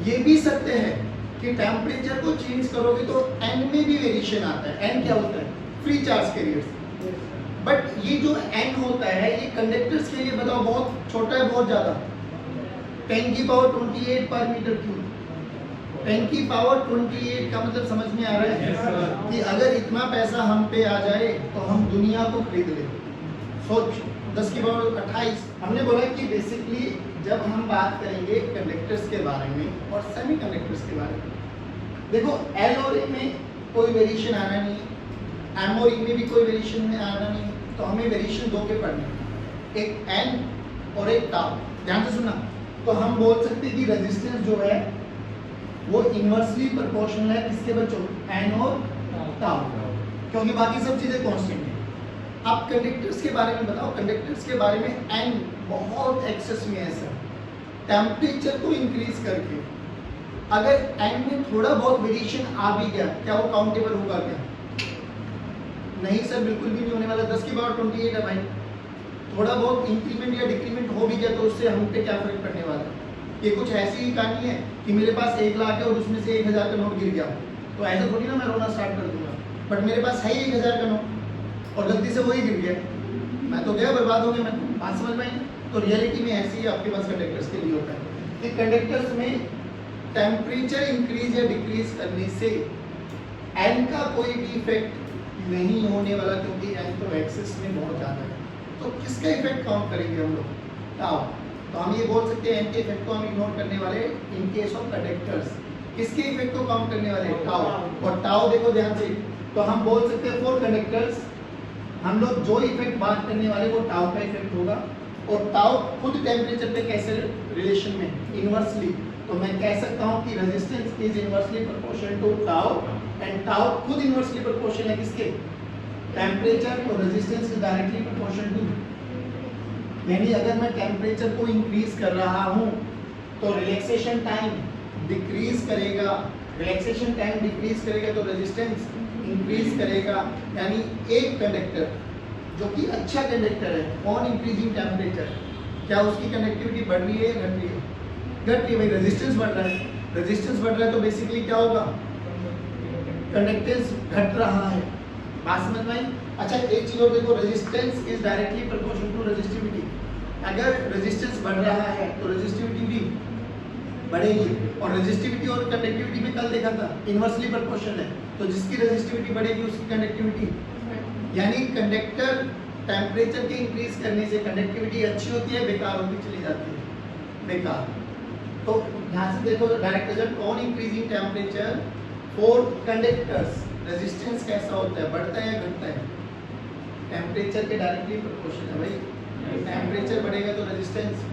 ये भी सत्य है कि टेम्परेचर को चेंज करोगे तो एन में भी वेरिएशन आता है। एन क्या होता है, फ्री चार्ज कैरियर्स। बट ये जो एन होता है ये कंडक्टर्स के लिए बताओ बहुत छोटा है, बहुत ज्यादा, 10⁻28 पर मीटर क्यूब। 10⁻28 का मतलब समझ में आ रहा है कि अगर इतना पैसा हम पे आ जाए तो हम दुनिया को खरीद ले। सोच, 10⁻28। हमने बोला कि बेसिकली जब हम बात करेंगे कंडक्टर्स के बारे में और सेमीकंडक्टर्स के बारे में, देखो एल और ए में कोई वेरिएशन आना नहीं है, एम और ई में भी कोई वेरिएशन में आना नहीं है, तो हमें वेरिएशन दो के पढ़ने, एक एन और एक टाउ। ध्यान से सुना, तो हम बोल सकते हैं कि रेजिस्टेंस जो है वो इनवर्सली प्रोपोर्शनल है किसके बच्चों, एन और टाउ, क्योंकि बाकी सब चीजें कांस्टेंट है। अब कंडक्टर्स के बारे में बताओ, कंडक्टर्स के बारे में एन बहुत एक्सेस में है सर, टेम्परेचर को इंक्रीज करके अगर एन में थोड़ा बहुत वेरिएशन आ भी गया, क्या वो काउंटेबल होगा क्या? नहीं सर, बिल्कुल भी नहीं होने वाला। 10⁻28 है भाई, थोड़ा बहुत इंक्रीमेंट या डिक्रीमेंट हो भी गया तो उससे हम पे क्या फर्क पड़ने वाला है। ये कुछ ऐसी ही कहानी है कि मेरे पास 1 लाख है और उसमें से 1000 का नोट गिर गया, तो ऐसा थोड़ी ना मैं रोना स्टार्ट कर दूंगा, बट मेरे पास है ही 1000 का नोट और गलती से वही गिर गया, मैं तो गया, बर्बाद हो गया। मैं बात समझ में आई? तो रियलिटी में ऐसे ही आपके पास कंडक्टर्स के लिए होता है कि कंडक्टर्स में टेम्परेचर इंक्रीज या डिक्रीज करने से एन का कोई भी इफेक्ट नहीं होने वाला, क्योंकि एन तो एक्सिस में बहुत ज़्यादा है। तो किसका इफेक्ट काउंट करेंगे हम लोग? टाउ। तो हम ये बोल सकते हैं एन के इफेक्ट को हम इग्नोर करने वाले इन केस ऑफ कंडक्टर्स। किसके इफेक्ट को काउंट करने वाले? टाउ। और टाउ देखो ध्यान से, तो हम बोल सकते हैं फॉर कंडक्टर्स हम लोग जो इफेक्ट बात करने वाले वो टाउ का इफेक्ट होगा। और टाउ खुद टेम्परेचर पे कैसे रिलेशन में? इनवर्सली। तो मैं कह सकता हूँ कि resistance is inversely proportional to tau and tau खुद इनवर्सली प्रोपोर्शनल है किसके? टेम्परेचर। तो resistance is directly proportional to, यानी अगर मैं टेम्परेचर को इंक्रीज कर रहा हूँ तो रिलैक्सेशन टाइम डिक्रीज करेगा, रिलैक्सेशन टाइम डिक्रीज करेगा तो रेजिस्टेंस इंक्रीज करेगा। यानी एक कंडक्टर जो कि अच्छा कंडक्टर है ऑन इंक्रीजिंग टेम्परेचर, क्या उसकी कंडक्टिविटी बढ़ रही है या घट रही है? घट रही है भाई, रेजिस्टेंस बढ़ रहा है, रेजिस्टेंस बढ़ रहा है तो बेसिकली क्या होगा? कंडक्टेंस घट रहा है। बात समझ में आई? अच्छा एक चीज और देखो, resistance is directly proportional to resistivity. अगर रेजिस्टेंस बढ़ रहा है तो रेजिस्टिविटी भी बढ़ेगी, और रेजिस्टिविटी और कंडक्टिविटी में कल देखा था इनवर्सली प्रोपोर्शनल है, तो जिसकी रेजिस्टिविटी बढ़ेगी उसकी कंडक्टिविटी, यानी कंडक्टर टेम्परेचर के इंक्रीज करने से कंडक्टिविटी अच्छी होती है, बेकार होती चली जाती है, बेकार। तो यहाँ से देखो direct result on increasing temperature for conductors resistance कैसा होता है? बढ़ता है या घटता है? टेम्परेचर के डायरेक्टली प्रोपोर्शनल है भाई। टेम्परेचर बढ़ेगा तो रेजिस्टेंस,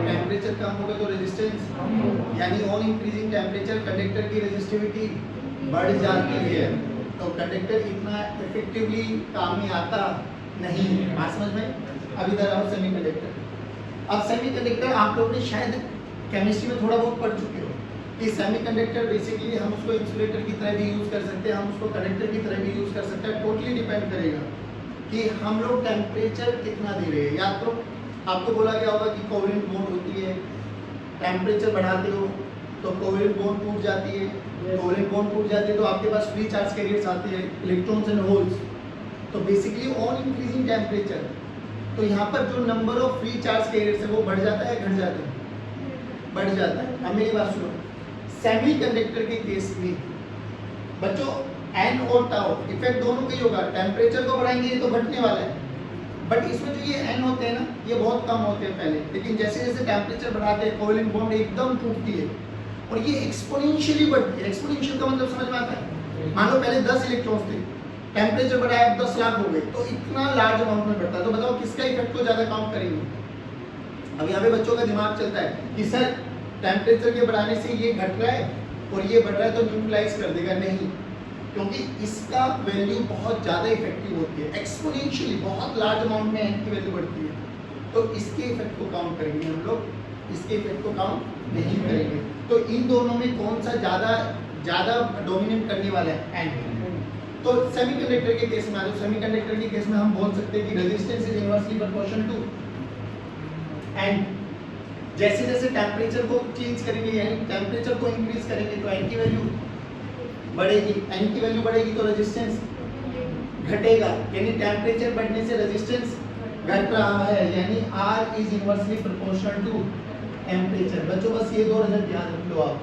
टेम्परेचर कम होगा तो रेजिस्टेंस, यानी ऑन इंक्रीजिंग टेम्परेचर कंडक्टर की रेजिस्टिविटी बढ़ जाती है, तो कंडक्टर इतना इफेक्टिवली काम में आता नहीं। बात समझ में? अब इधर आओ सेमीकंडक्टर। अब सेमीकंडक्टर आप लोगों ने शायद केमिस्ट्री में थोड़ा बहुत पढ़ चुके हो कि सेमीकंडक्टर बेसिकली हम उसको इंसुलेटर की तरह भी यूज कर सकते हैं, हम उसको कंडक्टर की तरह भी यूज कर सकते हैं। टोटली डिपेंड करेगा कि हम लोग टेम्परेचर कितना दे रहे हैं। या तो आपको बोला गया होगा कि कोवेलेंट बॉन्ड होती है, टेम्परेचर बढ़ाते हो तो कोवेलेंट बॉन्ड टूट जाती है, कोवेलेंट बॉन्ड टूट जाती है तो आपके पास फ्री चार्ज कैरियर्स आते हैं, इलेक्ट्रॉन्स एंड होल्स। तो बेसिकली ऑन इंक्रीजिंग टेम्परेचर तो यहाँ पर जो number of free charge carriers है वो बढ़ जाता है, घट जाता है? बढ़ जाता है। अब मेरी बात सुनो, सेमीकंडक्टर के केस में बच्चों एन और टाउ इफेक्ट दोनों का ही होगा। टेम्परेचर को बढ़ाएंगे ये तो घटने वाला है, बट इसमें जो ये एन होते हैं ना ये बहुत कम होते हैं पहले, लेकिन जैसे जैसे टेम्परेचर बढ़ाते हैं कोवेलेंट बॉन्ड एकदम टूटती है और ये एक्सपोनेंशियली बढ़ती है। एक्सपोनेंशियल का मतलब समझ में आता है? मान लो पहले 10 इलेक्ट्रॉन्स थे, टेम्परेचर बढ़ाया 10 लाख हो गए, तो इतना लार्ज अमाउंट में बढ़ता है। तो बताओ किसका इफेक्ट को ज्यादा काउंट करेंगे? अब यहाँ पे बच्चों का दिमाग चलता है कि सर टेम्परेचर के बढ़ाने से ये घट रहा है और ये बढ़ रहा है तो न्यूट्रलाइज कर देगा। नहीं, क्योंकि इसका वैल्यू बहुत ज़्यादा इफेक्टिव होती है, एक्सपोनेंशियली बहुत लार्ज अमाउंट में एन की वैल्यू बढ़ती है, तो इसके इफेक्ट को काउंट करेंगे हम लोग, इसके इफेक्ट को काउंट नहीं करेंगे। तो इन दोनों में कौन सा ज़्यादा डोमिनेट करने वाला है? एन। तो सेमीकंडक्टर के केस में आ जाओ। सेमीकंडक्टर के केस में हम बोल सकते हैं कि resistance is inversely proportional to N. जैसे जैसे टेम्परेचर को चेंज करेंगे यानी टेम्परेचर को इंक्रीज करेंगे तो एन की वैल्यू बढ़ेगी, एन की वैल्यू बढ़ेगी तो रेजिस्टेंस घटेगा, यानी टेम्परेचर बढ़ने से रेजिस्टेंस घट रहा है, यानी R is inversely proportional to temperature. बच्चों बस ये दो रिजल्ट याद रख लो आप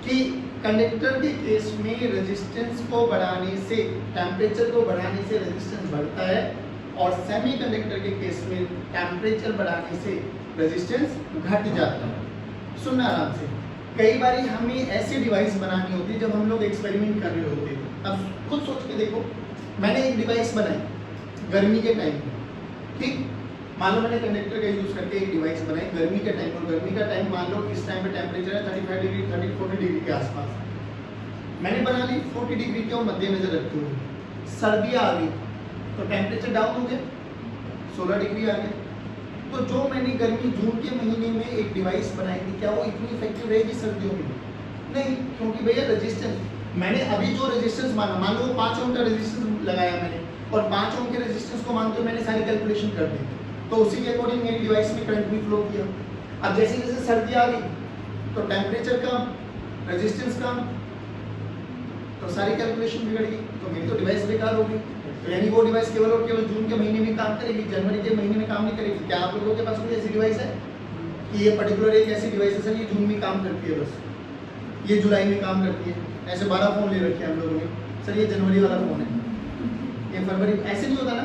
कि कंडक्टर के केस में रेजिस्टेंस को बढ़ाने से टेम्परेचर को बढ़ाने से रेजिस्टेंस बढ़ता है और सेमीकंडक्टर के केस में टेम्परेचर बढ़ाने से रेजिस्टेंस घट जाता है। सुनना आराम से। कई बार हमें ऐसी डिवाइस बनानी होती है जब हम लोग एक्सपेरिमेंट कर रहे होते हैं। अब खुद सोच के देखो, मैंने एक डिवाइस बनाई गर्मी के टाइम, ठीक, मान लो मैंने कंडक्टर का यूज करके एक डिवाइस बनाई गर्मी के टाइम, और गर्मी का टाइम मान लो इस टाइम पे टेम्परेचर है 35 डिग्री 40 डिग्री के आसपास। मैंने बना ली 40 डिग्री को मद्देनजर रखते हुए। सर्दियाँ आ गई तो टेम्परेचर डाउन हो गया, 16 डिग्री आ गया। तो जो मैंने गर्मी जून के महीने में एक डिवाइस बनाई थी, क्या वो इतनी इफेक्टिव रहेगी सर्दियों में? नहीं, क्योंकि भैया रेजिस्टेंस मैंने अभी जो रेजिस्टेंस माना, मान लो 5 ओम का रेजिस्टेंस लगाया मैंने और 5 ओम के रेजिस्टेंस को मानते हुए मैंने सारी कैलकुलेशन कर दी, तो उसी के अकॉर्डिंग मेरी डिवाइस में करंट भी फ्लो किया। अब जैसे जैसे सर्दी आ गई तो टेम्परेचर कम, रेजिस्टेंस कम, तो सारी कैलकुलेशन बिगड़ गई, तो मेरी तो डिवाइस बेकार हो गई। तो यानी वो डिवाइस केवल और केवल जून के महीने में काम करेगी, जनवरी के महीने में काम नहीं करेगी। क्या आप लोगों के पास कोई ऐसी डिवाइस है कि ये पर्टिकुलर एक ऐसी डिवाइस है सर ये जून में काम करती है, बस ये जुलाई में काम करती है? ऐसे 12 फोन ले रखे हैं हम लोगों ने, सर ये जनवरी वाला फोन है, ये फरवरी, ऐसे नहीं होता ना।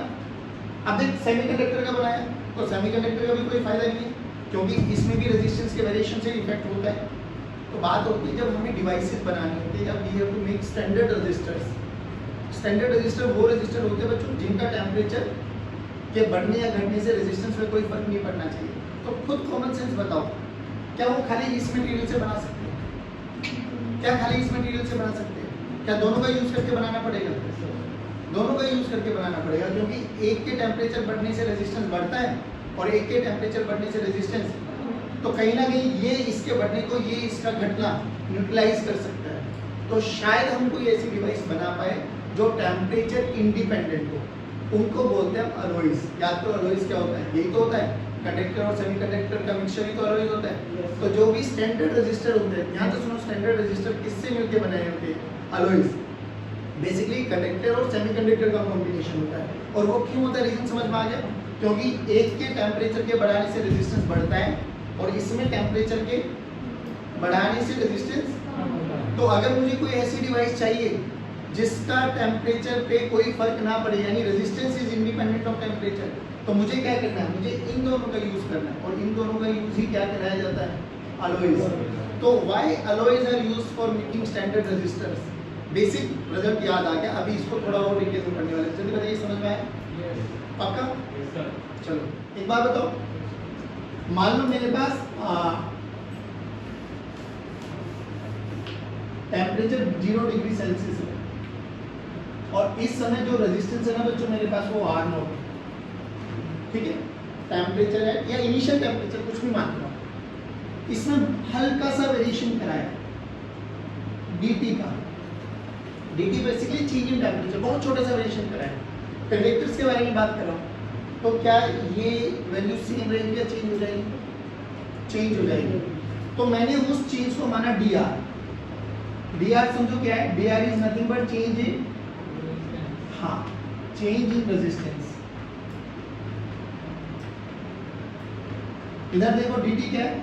अब देख सेमीकंडक्टर का बनाया, तो सेमीकंडक्टर का भी कोई फायदा नहीं है क्योंकि इसमें भी रेजिस्टेंस के वेरिएशन से इफेक्ट होता है। तो बात होती है जब हमें डिवाइसेस बनानी होती है, जब we have to make standard resistors. Standard resistor वो रजिस्टर होते हैं बच्चों जिनका टेम्परेचर के बढ़ने या घटने से रेजिस्टेंस में कोई फर्क नहीं पड़ना चाहिए। तो खुद कॉमन सेंस बताओ, क्या वो खाली इस मटेरियल से बना सकते हैं? क्या खाली इस मटेरियल से बना सकते हैं? क्या दोनों का यूज करके बनाना पड़ेगा? दोनों का यूज करके बनाना पड़ेगा क्योंकि एक के टेम्परेचर बढ़ने से रेजिस्टेंस बढ़ता है और एक के टेम्परेचर बढ़ने से रेजिस्टेंस, तो कहीं ना कहीं ये इसके बढ़ने को ये इसका घटना न्यूट्रलाइज कर सकता है। तो शायद हम कोई ऐसी डिवाइस बना पाए जो टेम्परेचर इंडिपेंडेंट हो, उनको बोलते हैं अलॉयज। या तो अलॉयज क्या होता है? यही तो होता है, कंडक्टर और सेमीकंडक्टर का मिक्सचर ही तो अलॉयज होता है। तो जो भी स्टैंडर्ड रजिस्टर होते हैं, यहाँ तो सुनो, स्टैंडर्ड रजिस्टर किससे मिलकर बनाए होते हैं? अलॉयज। बेसिकली कंडक्टर और सेमीकंडक्टर का कॉम्बिनेशन होता है। और वो क्यों होता है, रीजन समझ में आ गया? क्योंकि एक के टेम्परेचर के बढ़ाने से रेजिस्टेंस बढ़ता है और इसमें टेम्परेचर के बढ़ाने से रेजिस्टेंस। तो अगर मुझे कोई ऐसी डिवाइस चाहिए जिसका टेम्परेचर पे कोई फर्क ना पड़े, यानी resistance is independent of temperature, तो मुझे क्या करना है? मुझे इन दोनों का यूज करना है। और इन दोनों का यूज ही क्या कराया जाता है? अलॉयज। तो why alloys are used for making standard resistors? Basic result याद आ गया, अभी इसको थोड़ा और डिटेल में पढ़ने वाले। जल्दी बताइए, समझ में आया? पक्का? चलो एक बात बताओ, मान लो मेरे पास टेम्परेचर 0 डिग्री सेल्सियस है और इस समय जो रेजिस्टेंस है ना बच्चों मेरे पास वो R0 है, ठीक है? टेम्परेचर है या इनिशियल टेम्परेचर कुछ भी मान लो, इसमें हल्का सा वेरिएशन कराया dt का। dt basically change in temperature, बहुत छोटा सा वेरिएशन कराया। कंडक्टर्स के बारे में बात कर रहा हूँ, तो क्या ये वैल्यू सेम रहेगी या चेंज हो जाएगी? चेंज हो जाएगी। तो मैंने उस चेंज को माना dr। dr समझो क्या है? dr is nothing but change in, हाँ, चेंज इन रेजिस्टेंस। इधर देखो dt क्या है?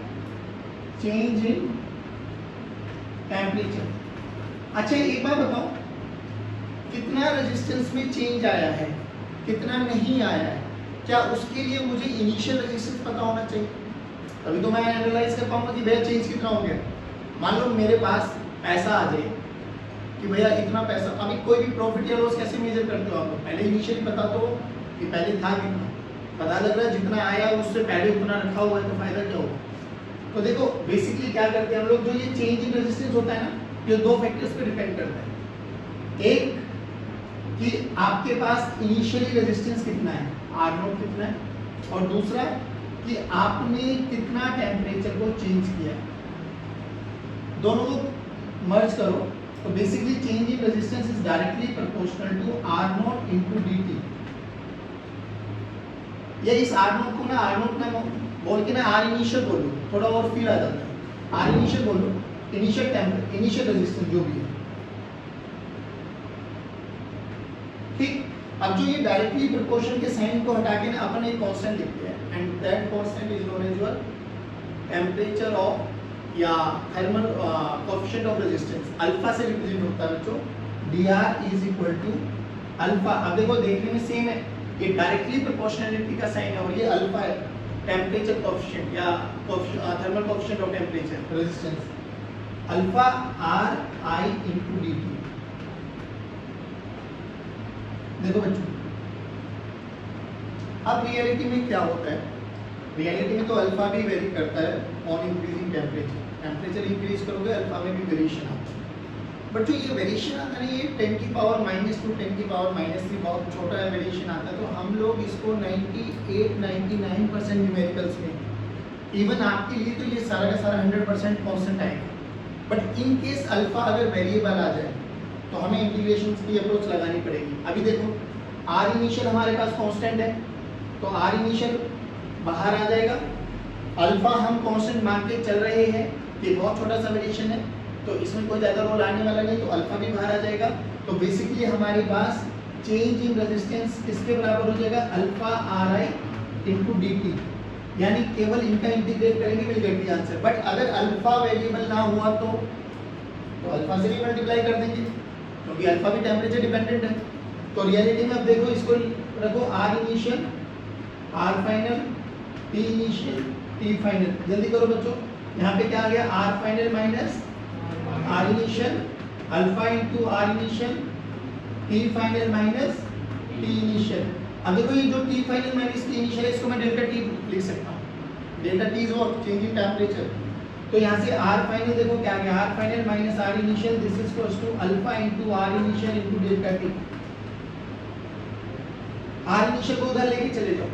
Change in temperature. अच्छा एक बात बताओ, कितना रेजिस्टेंस में चेंज आया है, कितना नहीं आया है, क्या उसके लिए मुझे इनिशियल रेजिस्टेंस पता होना चाहिए? तभी तो मैं एनालाइज कर पाऊंगा कि भैया चेंज कितना हो गया। मान लो मेरे पास पैसा आ जाए कि भैया इतना पैसा, अभी कोई भी प्रॉफिट या लॉस कैसे मेजर करते हो आप लोग? पहले इनिशियली पता तो कि पहले था कितना, पता लग रहा है जितना आया उससे पहले उतना रखा हुआ है, तो फायदा क्या होगा? तो देखो बेसिकली क्या करते हैं हम लोग, जो ये चेंज इन रेजिस्टेंस होता है ना, ये दो फैक्टर्स पे डिपेंड करता है। एक कि आपके पास इनिशियली रेजिस्टेंस कितना है, R0 कितना है, और दूसरा कि आपने कितना टेम्परेचर को चेंज किया है। दोनों को मर्ज करो तो basically change in resistance is directly proportional to R0 into dt। या इस R0 को ना R0 ना बोल के ना R इनिशियल बोलो, थोड़ा और फील आ जाता है। R इनिशियल बोलो, इनिशियल टेम्परेचर, इनिशियल रेजिस्टेंस जो भी है, ठीक। अब जो ये डायरेक्टली प्रोपोर्शन के साइन को हटा के ना अपन एक कांस्टेंट लिखते हैं, and that constant is known as your temperature of या thermal coefficient of resistance. Alpha से रिप्रेजेंट होता है बच्चों, dr is equal to alpha. अब देखो देखने में सेम है, ये डायरेक्टली प्रोपोर्शनलिटी का साइन है और ये अल्फा है, टेम्परेचर कोएफिशिएंट या thermal coefficient of temperature resistance, alpha ri into dt। देखो बच्चों, अब रियलिटी में क्या होता है? रियलिटी में तो अल्फा भी वेरी करता है on increasing temperature. Temperature increase करोगे अल्फा में भी वेरिएशन आता है। बट जो ये वेरिएशन आता है ये 10 की पावर -2 10 की पावर -3 बहुत छोटा है वेरिएशन आता है। तो हम लोग इसको 98-99% न्यूमेरिकल्स में, इवन आपके लिए तो ये सारा का सारा 100% कॉन्स्टेंट आएगा। बट इन केस अल्फा अगर वेरिएबल आ जाए तो हमें इंटीग्रेशन की अप्रोच लगानी पड़ेगी। अभी देखो R इनिशियल हमारे पास कांस्टेंट है, तो R इनिशियल बाहर आ जाएगा। अल्फा हम कांस्टेंट मान के चल रहे हैं, ये बहुत छोटा सा वेरिएशन है तो इसमें कोई ज़्यादा रोल आने वाला नहीं, तो अल्फा भी बाहर आ जाएगा। तो बेसिकली हमारे पास चेंज इन रेजिस्टेंस किसके बराबर हो जाएगा, alpha are I into D T, यानी केवल इनका इंटीग्रेट करेंगे will get the answer. But अगर अल्फा वेरिएबल ना हुआ तो अल्फा से भी मल्टीप्लाई कर देंगे क्योंकि अल्फा भी टेम्परेचर डिपेंडेंट है। तो रियलिटी में अब देखो इसको रखो R initial R final T initial T final, जल्दी करो बच्चों। यहाँ पे क्या आ गया, R final minus R initial alpha into R initial T final minus T initial. अब देखो ये जो T final minus T initial है इसको मैं डेल्टा टी लिख सकता हूँ। Delta T is what, change in temperature. तो यहाँ से आर फाइनल देखो क्या आ गया, R final minus R initial this is equals to alpha into R initial into delta T. R initial को उधर लेके चले जाओ,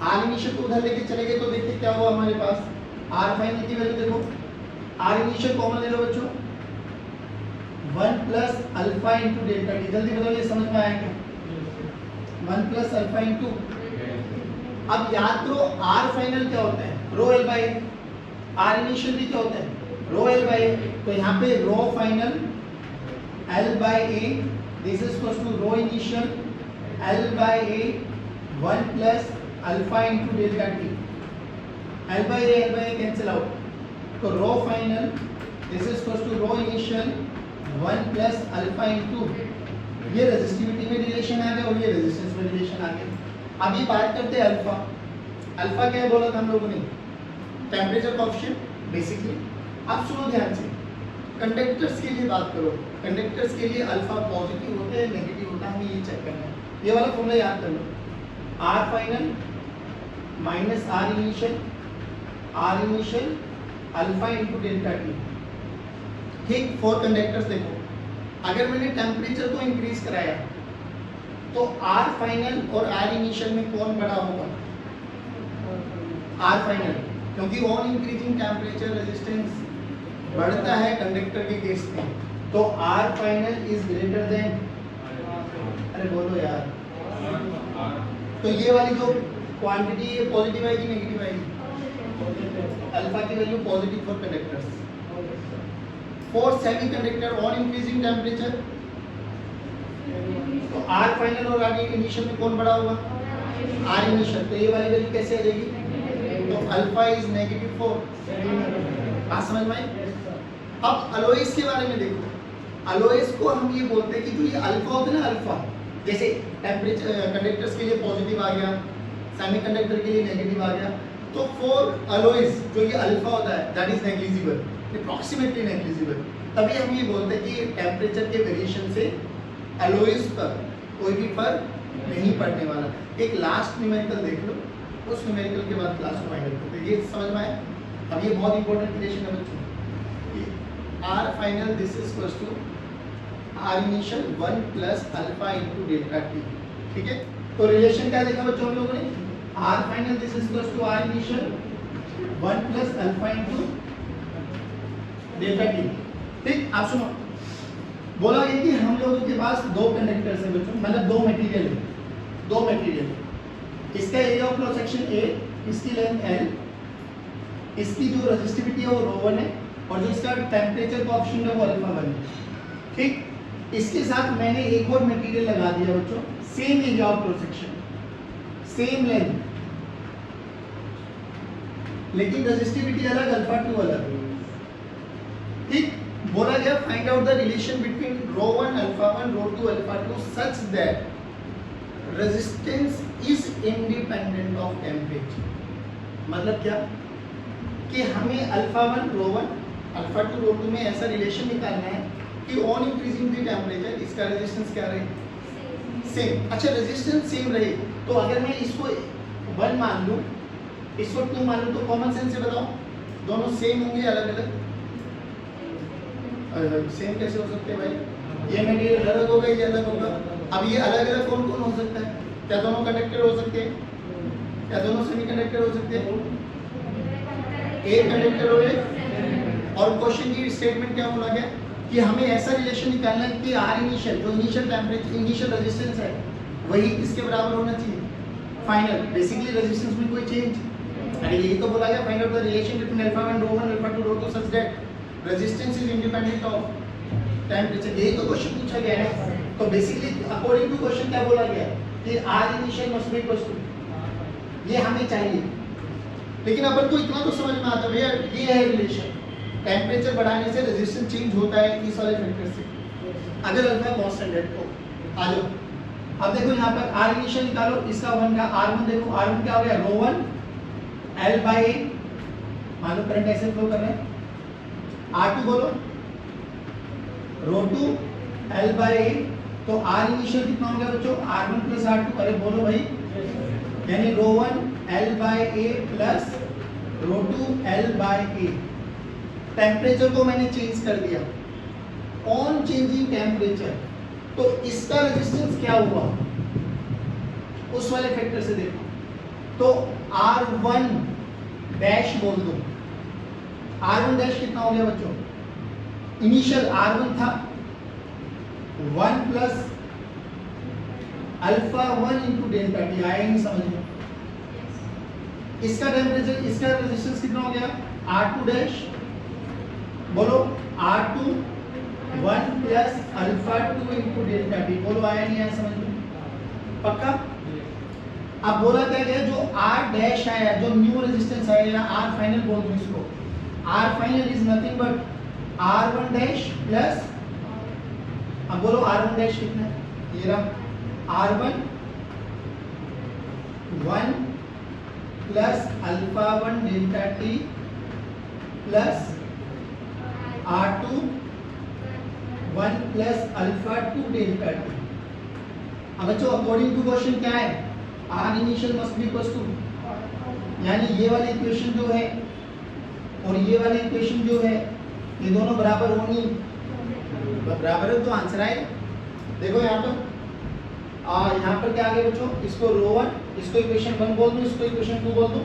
आर इनिशियल को उधर लेके चले गए तो देखिए क्या हुआ हमारे पास, आर फाइनल की वैल्यू देखो, आर इनिशियल कॉमन ले लो बच्चों, 1 plus alpha into delta T. जल्दी बताओ ये समझ में आया क्या, 1 प्लस अल्फा इंटू। अब याद करो आर फाइनल क्या होता है, rho L by, R initial भी क्या होता है, रो एल बाई। तो यहाँ पे rho final L by A this is equals to rho initial L by A 1 plus alpha into delta T. L by A cancel out, तो rho final this is equals to rho initial 1 plus alpha into, ये resistivity में relation आ गया और ये resistance में relation आ गया। अब ये बात करते हैं अल्फा। अल्फा क्या है बोला था हम लोगों ने, टेम्परेचर कोएफिशिएंट बेसिकली। अब सुनो ध्यान से, कंडक्टर्स के लिए बात करो, कंडक्टर्स के लिए अल्फा पॉजिटिव होता है नेगेटिव होता है, हमें ये चेक करना है। ये वाला फॉर्मूला याद कर लो, R final minus R initial alpha into delta T. ठीक, फॉर कंडक्टर्स देखो, अगर मैंने टेम्परेचर को इंक्रीज कराया तो आर फाइनल और आर इनिशियल में कौन बड़ा होगा, आर फाइनल, क्योंकि ऑन इंक्रीजिंग टेम्परेचर रेजिस्टेंस बढ़ता है कंडक्टर के केस में। तो R final is greater than, अरे बोलो यार, तो ये वाली जो क्वांटिटी है पॉजिटिव आएगी नेगेटिव आएगी, अल्फा की value positive for conductors. For semiconductor on increasing temperature, तो आर फाइनल और आर इनिशियल में कौन बड़ा होगा, आर इनिशियल, तो ये वाली वैल्यू कैसे आ जाएगी, तो अल्फा इज नेगेटिव 4। बात समझ में आई। अब अलॉयज के बारे में देखो, अलॉयज को हम ये बोलते हैं कि जो ये अल्फा होता है ना, अल्फा जैसे टेम्परेचर कंडक्टर्स के लिए पॉजिटिव आ गया, सेमीकंडक्टर के लिए नेगेटिव आ गया, तो फॉर अलॉयज जो ये अल्फा होता है that is negligible, approximately negligible. तभी हम ये बोलते हैं कि टेम्परेचर के वेरिएशन से अलॉयज पर कोई भी फर्क नहीं पड़ने वाला। एक लास्ट न्यूमेरिकल देख लो, उस न्यूमेरिकल के बाद क्लास को फाइनल करते हैं। ये समझ में आया। अब ये बहुत इंपॉर्टेंट रिलेशन है बच्चों, R final this is equals to R initial 1 plus alpha into delta T. ठीक है, तो रिलेशन क्या देखा बच्चों हम लोगों ने, R final this is equals to R initial 1 plus alpha into delta T. ठीक, आप सुनो, बोला ये कि हम लोगों के पास दो कंडक्टर्स है बच्चों, मतलब दो मटेरियल है, दो मटेरियल, इसका area of cross section A, इसकी लेंथ एल, इसकी जो रेजिस्टिविटी है वो रो 1 है और जो इसका टेम्परेचर कोएफिशिएंट है वो अल्फा 1 है। ठीक, इसके साथ मैंने एक और मटेरियल लगा दिया बच्चों, same area of cross section, same length, लेकिन रेजिस्टिविटी अलग, अल्फा 2 अलग। ठीक, बोला गया find out the relation between rho 1 alpha 1 rho 2 alpha 2 such that resistance is independent of temperature. मतलब क्या कि हमें अल्फा 1 रो 1 अल्फा 2 रो 2 में ऐसा रिलेशन निकालना है कि ऑन इंक्रीजिंग द टेम्परेचर इसका रेजिस्टेंस क्या रहे, सेम। अच्छा, रेजिस्टेंस सेम रहे तो अगर मैं इसको 1 मान लूँ, इसको 2 मान लूँ, तो कॉमन सेंस से बताओ दोनों सेम होंगे अलग अलग? सेम कैसे हो सकते हैं भाई, ये मटेरियल अलग होगा ये अलग होगा। अब ये अलग अलग कौन कौन हो सकता है, क्या दोनों कंडक्टर हो सकते हैं, क्या दोनों सेमीकंडक्टर हो सकते हैं, एक कंडक्टर हो गए। और क्वेश्चन की स्टेटमेंट क्या बोला गया कि हमें ऐसा रिलेशन निकालना है कि आर इनिशियल जो इनिशियल टेम्परेचर इनिशियल रेजिस्टेंस है वही किसके बराबर होना चाहिए, फाइनल, बेसिकली रेजिस्टेंस में कोई चेंज, अरे यही तो बोला गया, find out the relation between alpha 1 rho 1 alpha 2 rho 2 such that resistance is independent of temperature. यही तो क्वेश्चन पूछा गया है। तो बेसिकली अकॉर्डिंग टू क्वेश्चन क्या बोला गया कि R initial must be equal to, ये हमें चाहिए। लेकिन अपन को इतना तो समझ में आता है भैया, ये है रिलेशन, टेम्परेचर बढ़ाने से रेजिस्टेंस चेंज होता है इस वाले फैक्टर से, अगर अल्फा कांस्टेंट है तो। आ जाओ, अब देखो यहाँ पर आर इनिशियल निकालो, इसका 1 का R1 देखो, R1 क्या हो गया, रो 1 L बाई ए, मान लो करंट ऐसे फ्लो कर रहे हैं, R2 बोलो रो 2 L बाई ए, तो R इनिशियल कितना हो गया बच्चों, R1 प्लस R2, अरे बोलो भाई, यानी रो 1 L by A plus rho 2 L by A. Temperature को मैंने चेंज कर दिया, ऑन चेंजिंग टेम्परेचर, तो इसका रेजिस्टेंस क्या हुआ उस वाले फैक्टर से देखो, तो R1 डैश बोल दो, R1 डैश कितना हो गया बच्चों, इनिशियल R1 था 1 plus alpha 1 into delta T, आया नहीं समझ में। इसका टेम्परेचर, इसका रेजिस्टेंस कितना हो गया, R2 डैश बोलो, R2 1 plus alpha 2 into delta T, बोलो आया नहीं आया समझ में, पक्का। अब बोला क्या गया, जो R डैश आया, जो न्यू रेजिस्टेंस आया, या R फाइनल बोल दो इसको, R final is nothing but R1 dash plus, अब बोलो R1 डैश कितना है, ये रहा R1 1 plus alpha 1 delta T plus R2 1 plus alpha 2 delta T. अब बच्चों अकॉर्डिंग टू क्वेश्चन क्या है, R initial must be equal to, यानी ये वाली इक्वेशन जो है और ये वाली इक्वेशन जो है, ये दोनों बराबर होनी, बराबर है तो आंसर आएगा। देखो यहाँ पर क्या आ गया बच्चों, इसको रो 1, इसको इक्वेशन 1 बोल दो, इसको इक्वेशन 2 बोल दो,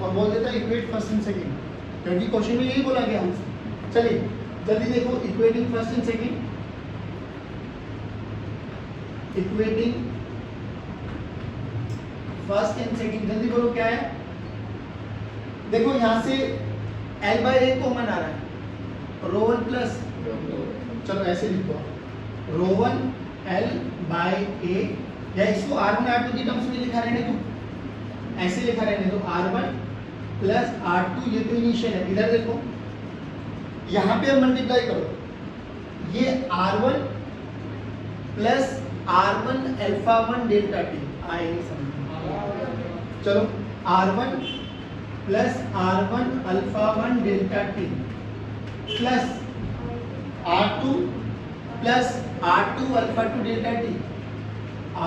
और बोल देता इक्वेट फर्स्ट एंड सेकंड, क्योंकि क्वेश्चन में यही बोला गया हमसे। चलिए जल्दी देखो, equating first and second, equating first and second, जल्दी बोलो क्या है। देखो यहाँ से L बाई ए कॉमन आ रहा है, रो 1 प्लस, चलो ऐसे लिखो, रो 1 L बाई ए, या इसको R1 R2 की टर्म्स में लिखा रहने दो, ऐसे लिखा रहने दो, R1 प्लस R2, ये तो इनिशियल है। इधर देखो, यहाँ पे हम मल्टीप्लाई करो, ये R1 plus R1 alpha 1 delta T, आए नहीं समझ, चलो R1 plus R1 alpha 1 delta T plus R2 plus R2 alpha 2 delta T,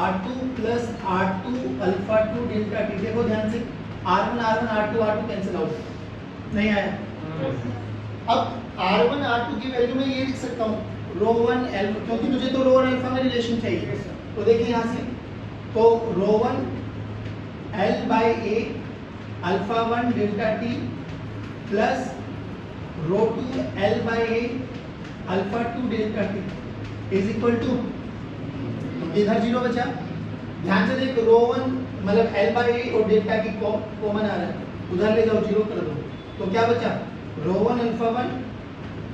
R2 plus R2 alpha 2 delta T. देखो ध्यान से, R1 R2 कैंसिल आउट, नहीं आया। अब R1 R2 की वैल्यू में ये लिख सकता हूँ, रो 1 L, क्योंकि मुझे तो रो और अल्फा में रिलेशन चाहिए, तो देखिए यहाँ से, तो rho 1 L by A alpha 1 delta T plus rho 2 L by A alpha 2 delta T is equal to, इधर जीरो बचा, ध्यान से देखो, रो 1 मतलब L बाई ए और डेल्टा की कॉमन आ रहा है, उधर ले जाओ जीरो कर दो, तो क्या बचा, rho 1 alpha 1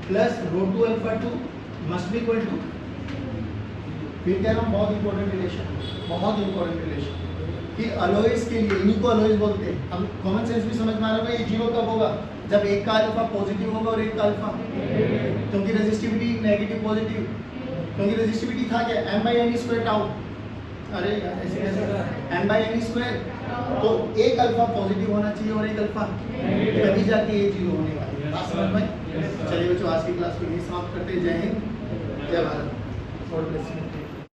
plus rho 2 alpha 2 must be equal to, फिर कह रहा हूँ बहुत इंपॉर्टेंट रिलेशन, बहुत इंपॉर्टेंट रिलेशन, कि अलॉयज के लिए, इन्हीं को अलॉयज बोलते हैं। अब कॉमन सेंस भी समझ में आ रहा है, ये जीरो कब होगा, जब एक का अल्फा पॉजिटिव होगा और एक का अल्फा, क्योंकि रेजिस्टिविटी नेगेटिव पॉजिटिव, क्योंकि रेजिस्टिविटी था क्या, m by n square tau, अरे यार ऐसे कैसे, m बाई n स्क्वायर, तो एक अल्फा पॉजिटिव होना चाहिए और एक अल्फा, तभी जाके ये जीरो होने वाला है। बात समझ में? चलिए बच्चों आज की क्लास को यहीं समाप्त करते हैं। जय हिंद, जय भारत, गॉड ब्लेस यू।